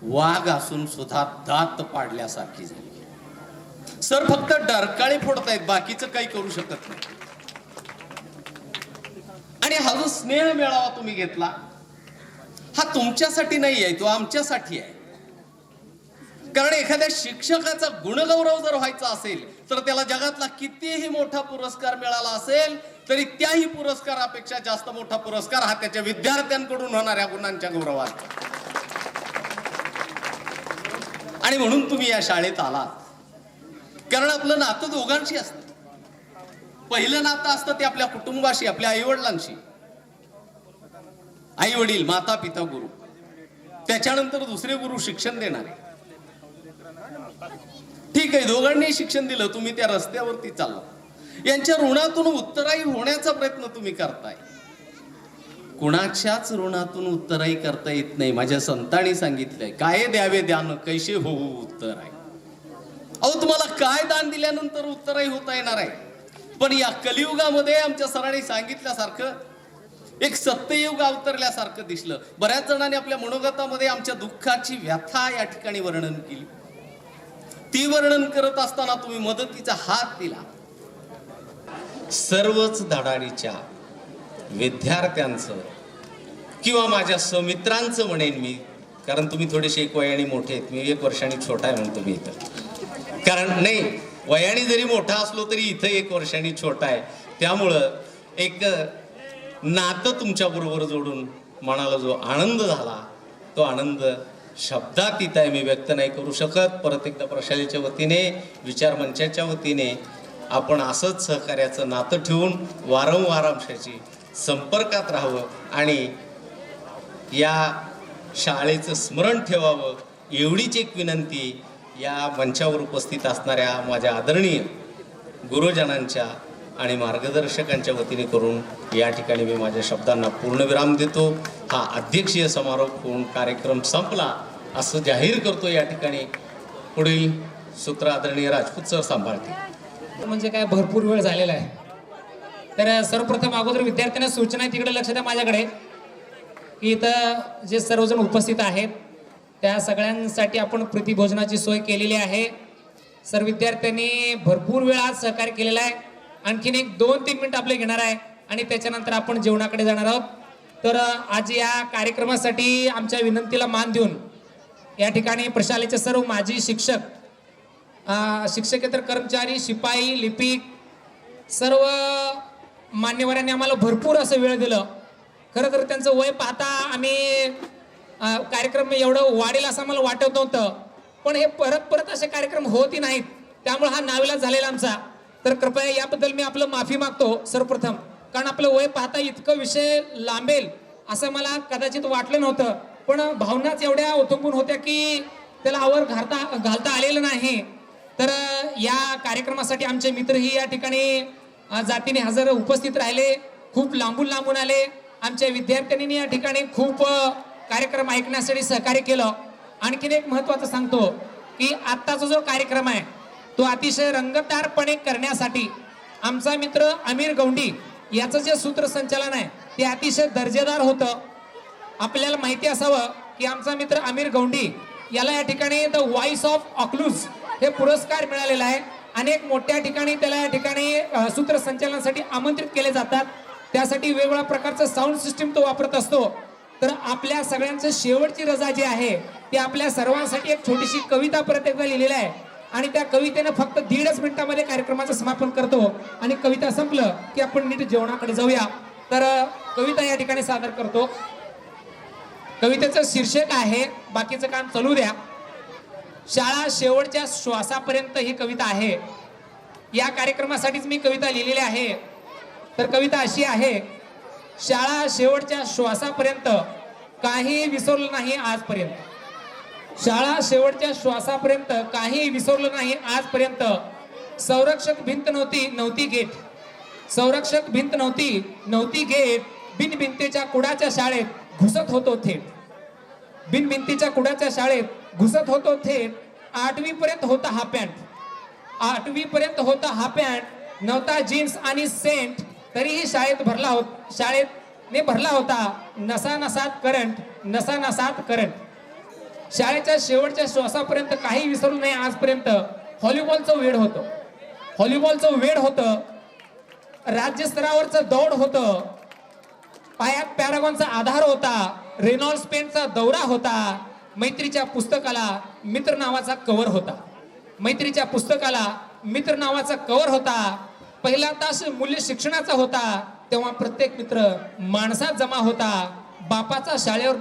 Speaker 10: वाघ असून सुद्धा दात पाडल्यासारखी झाली. सर फक्त डरकाळी फोडतायत, बाकीचं काही करू शकत नाही. आणि हा जो स्नेह मेळावा तुम्ही घेतला हा तुमच्यासाठी नाही आहे, तो आमच्यासाठी आहे. कारण एखाद्या शिक्षकाचा गुणगौरव जर व्हायचा असेल तर त्याला जगातला कितीही मोठा पुरस्कार मिळाला असेल तरी त्याही पुरस्कारापेक्षा जास्त मोठा पुरस्कार हा त्याच्या विद्यार्थ्यांकडून होणाऱ्या गुणांच्या गौरवात. आणि म्हणून तुम्ही या शाळेत आलात, कारण आपलं नातं दोघांशी असतं. पहिलं नातं असतं ते आपल्या कुटुंबाशी, आपल्या आईवडिलांशी. आई वडील, माता पिता, गुरु. त्याच्यानंतर दुसरे गुरु शिक्षण देणारे. ठीक आहे, दोघांनी शिक्षण दिलं, तुम्ही त्या रस्त्यावरती चालला. यांच्या ऋणातून उत्तराई होण्याचा प्रयत्न तुम्ही करताय. कुणाच्याच ऋणातून उत्तराई करता येत नाही. माझ्या संतांनी सांगितलंय, काय द्यावे द्यान कैसे होऊ उत्तराई. अहो, तुम्हाला काय दान दिल्यानंतर उत्तराई होता येणार आहे? पण या कलियुगामध्ये आमच्या सरांनी सांगितल्यासारखं एक सत्ययुग अवतरल्यासारखं दिसलं. बऱ्याच जणांनी आपल्या मनोगतामध्ये आमच्या दुःखाची व्यथा या ठिकाणी वर्णन केली. ती वर्णन करत असताना तुम्ही मदतीचा हात दिला. सर्वच धडाडीच्या विद्यार्थ्यांचं किंवा माझ्या समित्रांचं म्हणेन मी, कारण तुम्ही थोडेसे एक वयाने मोठे आहेत, मी 1 वर्षांनी छोटा आहे म्हणतो मी इथं. कारण नाही, वयाने जरी मोठा असलो तरी इथं 1 वर्षांनी छोटा आहे. त्यामुळं एक नातं तुमच्या बरोबर जोडून मनाला जो आनंद झाला तो आनंद शब्दात इथं आहे मी व्यक्त नाही करू शकत. परत एकदा प्रशालेच्या वतीने, विचार मंचाच्या वतीने आपण असंच सहकार्याचं नातं ठेवून वारंवार आमच्याशी संपर्कात राहावं आणि या शाळेचं स्मरण ठेवावं एवढीच एक विनंती या मंचावर उपस्थित असणाऱ्या माझ्या आदरणीय गुरुजनांच्या आणि मार्गदर्शकांच्या वतीने करून या ठिकाणी मी माझ्या शब्दांना पूर्णविराम देतो. हा अध्यक्षीय समारोप होऊन कार्यक्रम संपला असं जाहीर करतो. या ठिकाणी पुढील सूत्र आदरणीय राजपूत सर सांभाळते.
Speaker 2: म्हणजे काय भरपूर वेळ झालेला आहे. तर सर्वप्रथम अगोदर विद्यार्थ्यांना सूचना तिकडे लक्ष द्या माझ्याकडे, की इथं जे सर्वजण उपस्थित आहेत त्या सगळ्यांसाठी आपण प्रीतिभोजनाची सोय केलेली आहे. सर्व विद्यार्थ्यांनी भरपूर वेळ आज सहकार्य केलेला आहे. आणखीन एक 2-3 मिनिट आपले घेणार आहे आणि त्याच्यानंतर आपण जेवणाकडे जाणार आहोत. तर आज या कार्यक्रमासाठी आमच्या विनंतीला मान देऊन या ठिकाणी प्रशालेचे सर्व माजी शिक्षक, शिक्षकेतर कर्मचारी, शिपाई, लिपिक, सर्व मान्यवरांनी आम्हाला भरपूर असं वेळ दिलं. खरं तर त्यांचं वय पाहता आम्ही कार्यक्रम एवढं वाढेल असं मला वाटत नव्हतं, पण हे परत असे कार्यक्रम होतही नाहीत, त्यामुळे हा नाविलाज झालेला आमचा. तर कृपया याबद्दल मी आपलं माफी मागतो सर्वप्रथम, कारण आपलं वय पाहता इतकं विषय लांबेल असं मला कदाचित वाटलं नव्हतं. पण भावनाच एवढ्या ओथंबून होत्या की त्याला आवर घालता आलेलं नाही. तर या कार्यक्रमासाठी आमचे मित्रही या ठिकाणी जातीने हजर उपस्थित राहिले, खूप लांबून आले. आमच्या विद्यार्थ्यांनी या ठिकाणी खूप कार्यक्रम ऐकण्यासाठी सहकार्य केलं. आणखीन एक महत्त्वाचं सांगतो की आत्ताचा जो कार्यक्रम आहे तो अतिशय रंगतदारपणे करण्यासाठी आमचा मित्र आमिर गौंडी याचं जे सूत्रसंचालन आहे ते अतिशय दर्जेदार होतं. आपल्याला माहिती असावं की आमचा मित्र आमिर गौंडी याला या ठिकाणी द व्हॉइस ऑफ ऑक्लूज हे पुरस्कार मिळालेला आहे. अनेक मोठ्या ठिकाणी त्याला या ठिकाणी सूत्रसंचालनासाठी आमंत्रित केले जातात. त्यासाठी वेगवेगळ्या प्रकारचं साऊंड सिस्टीम तो वापरत असतो. तर आपल्या सगळ्यांचं शेवटची रजा जी आहे ती आपल्या सर्वांसाठी एक छोटीशी कविता परत एकदा लिहिलेली आहे आणि त्या कवितेनं फक्त 1.5 मिनिटामध्ये कार्यक्रमाचं समापन करतो आणि कविता संपलं की आपण नीट जेवणाकडे जाऊया. तर कविता या ठिकाणी सादर करतो. कवितेचं शीर्षक आहे, बाकीचं काम चालू द्या. शाळा शेवटच्या श्वासापर्यंत ही कविता आहे. या कार्यक्रमासाठीच मी कविता लिहिलेली आहे. तर कविता अशी आहे, शाळा शेवटच्या श्वासापर्यंत काही विसरलं नाही आजपर्यंत. शाळा शेवटच्या श्वासापर्यंत काही विसरलो नाही आजपर्यंत. संरक्षक भिंत नव्हती गेट. संरक्षक भिंत नव्हती गेट. बिनभिंतीच्या कुडाच्या शाळेत घुसत होतो थेट. बिनभिंतीच्या कुडाच्या शाळेत घुसत होतो थेट. 8वी पर्यंत होता हा पॅन्ट. 8वी पर्यंत होता हा पॅन्ट. नव्हता जीन्स आणि सेंट. तरीही शाळेने भरला होता नसा नसात करंट. शाळेच्या शेवटच्या श्वासापर्यंत काही विसरू नये आजपर्यंत. व्हॉलीबॉलचं वेड होतं. राज्यस्तरावरचं दौड होतं. पायात पॅरागॉनचा आधार होता. रेनॉल्ड्स पेनचा दौरा होता. मैत्रीच्या पुस्तकाला मित्र नावाचा कव्हर होता. पहिला तास मूल्य शिक्षणाचा होता. तेव्हा प्रत्येक मित्र माणसात जमा होता. बापाचा शाळेवर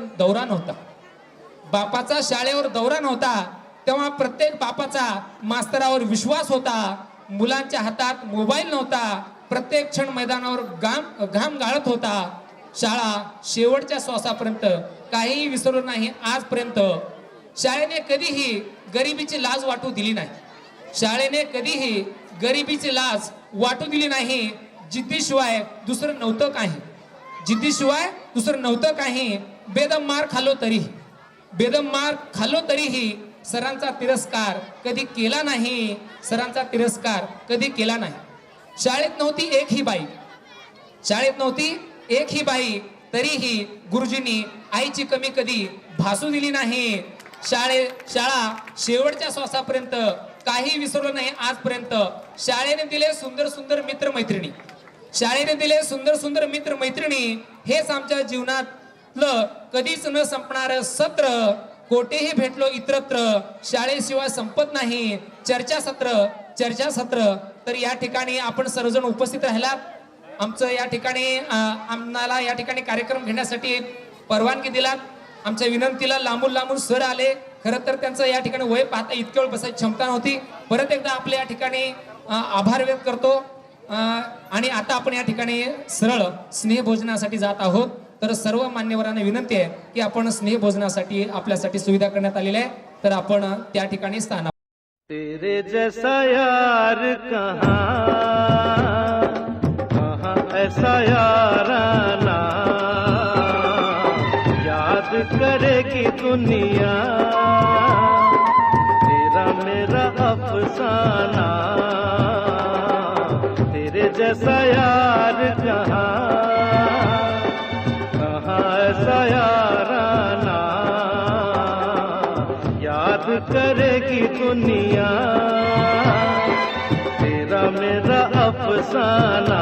Speaker 2: दौरा नव्हता. तेव्हा प्रत्येक बापाचा मास्तरावर विश्वास होता. मुलांच्या हातात मोबाईल नव्हता. प्रत्येक क्षण मैदानावर घाम गाळत होता. शाळा शेवटच्या श्वासापर्यंत काही विसरलो नाही आजपर्यंत. शाळेने कधीही गरिबीची लाज वाटू दिली नाही. जिद्दीशिवाय दुसरं नव्हतं काही. बेदम मार खाल्लो तरीही सरांचा तिरस्कार कधी केला नाही. शाळेत नव्हती एक ही बाई तरीही गुरुजींनी आईची कमी कधी भासू दिली नाही. शाळा शेवटच्या श्वासापर्यंत काही विसरलो नाही आजपर्यंत. शाळेने दिले सुंदर सुंदर मित्रमैत्रिणी. हेच आमच्या जीवनातलं कधीच न संपणार सत्र. कोठेही भेटलो इतरत्र. शाळेशिवाय संपत नाही चर्चासत्र. तर या ठिकाणी आपण सर्वजण उपस्थित राहिलात. आमचं या ठिकाणी आम्हाला या ठिकाणी कार्यक्रम घेण्यासाठी परवानगी दिलात. आमच्या विनंतीला लांबून सर आले. खरं तर त्यांचं या ठिकाणी वय पाहता इतक्या वेळ बसायची क्षमता नव्हती. परत एकदा आपल्या या ठिकाणी आभार व्यक्त करतो. आणि आता आपण या ठिकाणी सरळ स्नेहभोजनासाठी जात आहोत. तर सर्व मान्यवरांना विनंती आहे की आपण स्नेहभोजनासाठी आपल्यासाठी सुविधा करण्यात आलेली आहे. तर आपण त्या ठिकाणी स्थान.
Speaker 11: तेरे जैसा यार कहाँ ऐसा याराना याद करेगी दुनिया तेरा मेरा अफसाना. तेरे जैसा यार कहाँ ऐसा याराना याद करेगी दुनिया तेरा मेरा अफसाना.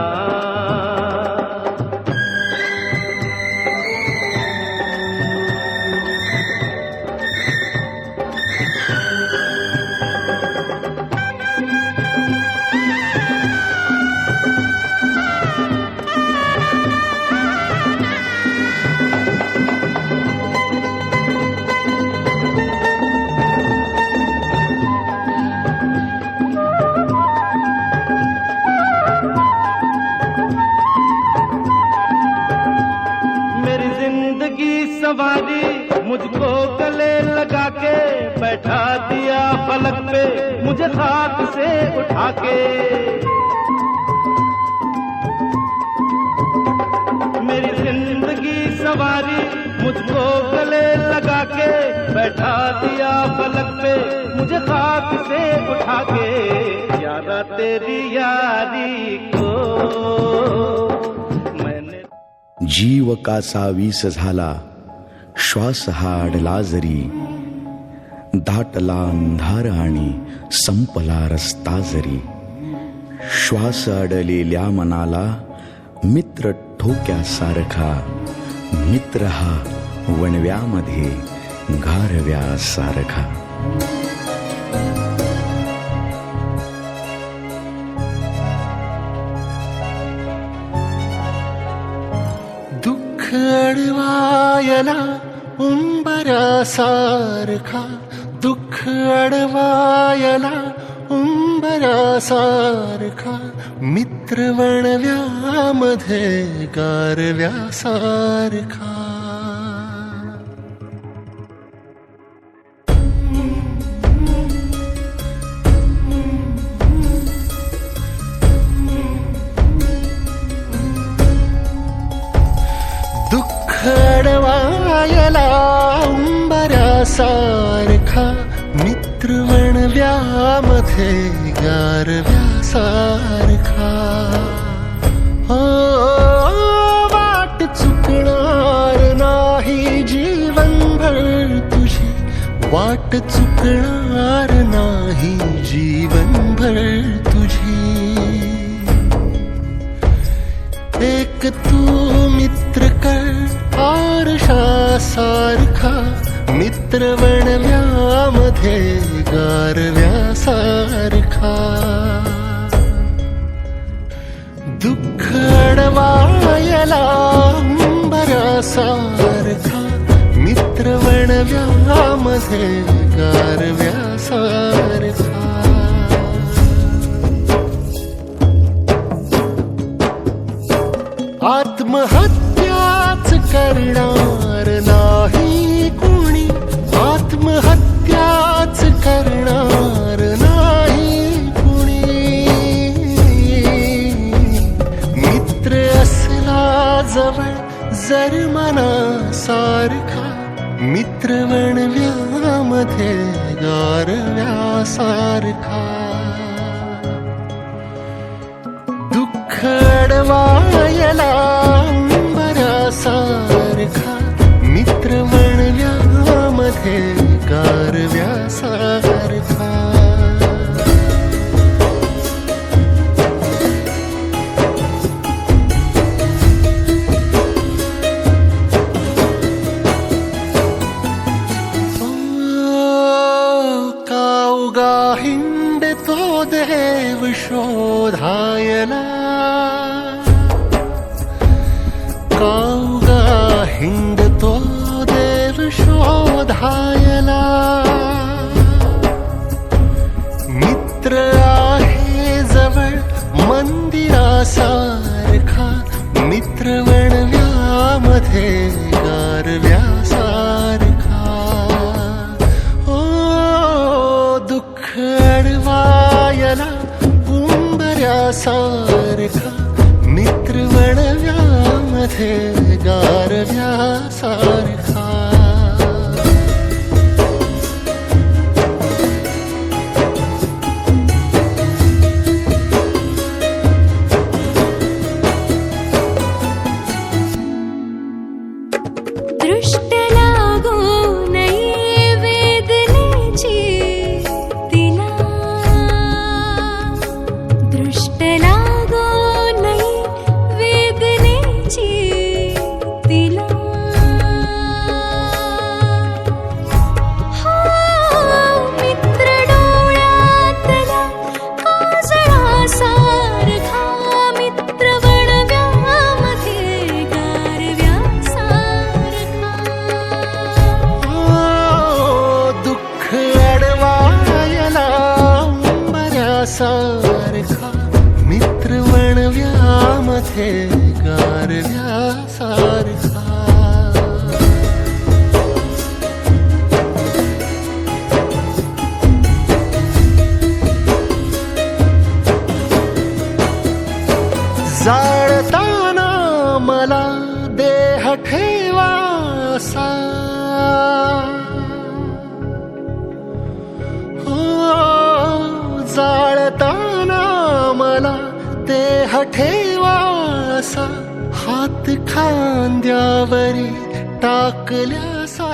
Speaker 11: सवारी मुझको गले लगा के बैठा दिया फलक पे मुझे खाक से उठा के. मेरी जिंदगी सवारी मुझको गले लगा के बैठा दिया फलक पे मुझे खाक से उठा के. यारा तेरी यारी को मैंने
Speaker 12: जीव कासावीस झाला श्वास हा अडला जरी दाटला अंधार आणि संपला रस्ता जरी. श्वास अडलेल्या मनाला मित्र ठोक्यासारखा मित्र हा वणव्यामध्ये गारव्यासारखा.
Speaker 13: दुःख अडवायला उंबरासारखा दुःख अडवायला उंबरासारखा मित्र वणव्यामध्ये गारव्यासारखा. अडवायला उंबऱ्यासारखा मित्र वणव्यामध्ये गारव्यासारखा हो वाट चुकणार नाही जीवनभर तुझी वाट चुकणार नाही जीवनभर तुझी एक तू मित्र कर आरशासारखा मित्र वणव्यामध्ये गारव्यासारखा दुःख अडवायला उंबऱ्यासारखा मित्र वणव्यामध्ये गारव्यासारखा आत्महत्याच करणार नाही कुणी आत्महत्याच करणार नाही कुणी मित्र असला जवळ जर मनासारखा मित्र वणव्यामध्ये गारव्यासारखा दुःख अडवायला उंबऱ्यासारखा मित्र वणव्यामध्ये गारव्यासारखा कावगा हिंडतो देव शोधायला कावगा हिंडतो देव शोधायला मित्र आहे जवळ मंदिरासारखा मित्र वणव्यामध्ये गारव्यासारखा ओ दुःख अडवायला उंबऱ्यासारखा मित्र वणव्यामध्ये गारव्यासारखा
Speaker 14: दृष्ट लागो नये वेदनेची तिला दृष्ट लागो नये वेदनेची तिला हो मित्र डोळ्यातला काजळासारखा मित्र वणव्यामध्ये गारव्यासारखा
Speaker 13: दुःख अडवायला उंबऱ्यासारखा मित्र वणव्यामध्ये गारव्यासारखा जाळताना मला देह ठेवासा हो जाळताना मला देह ठेवासा हात खांद्यावरी टाकल्यासा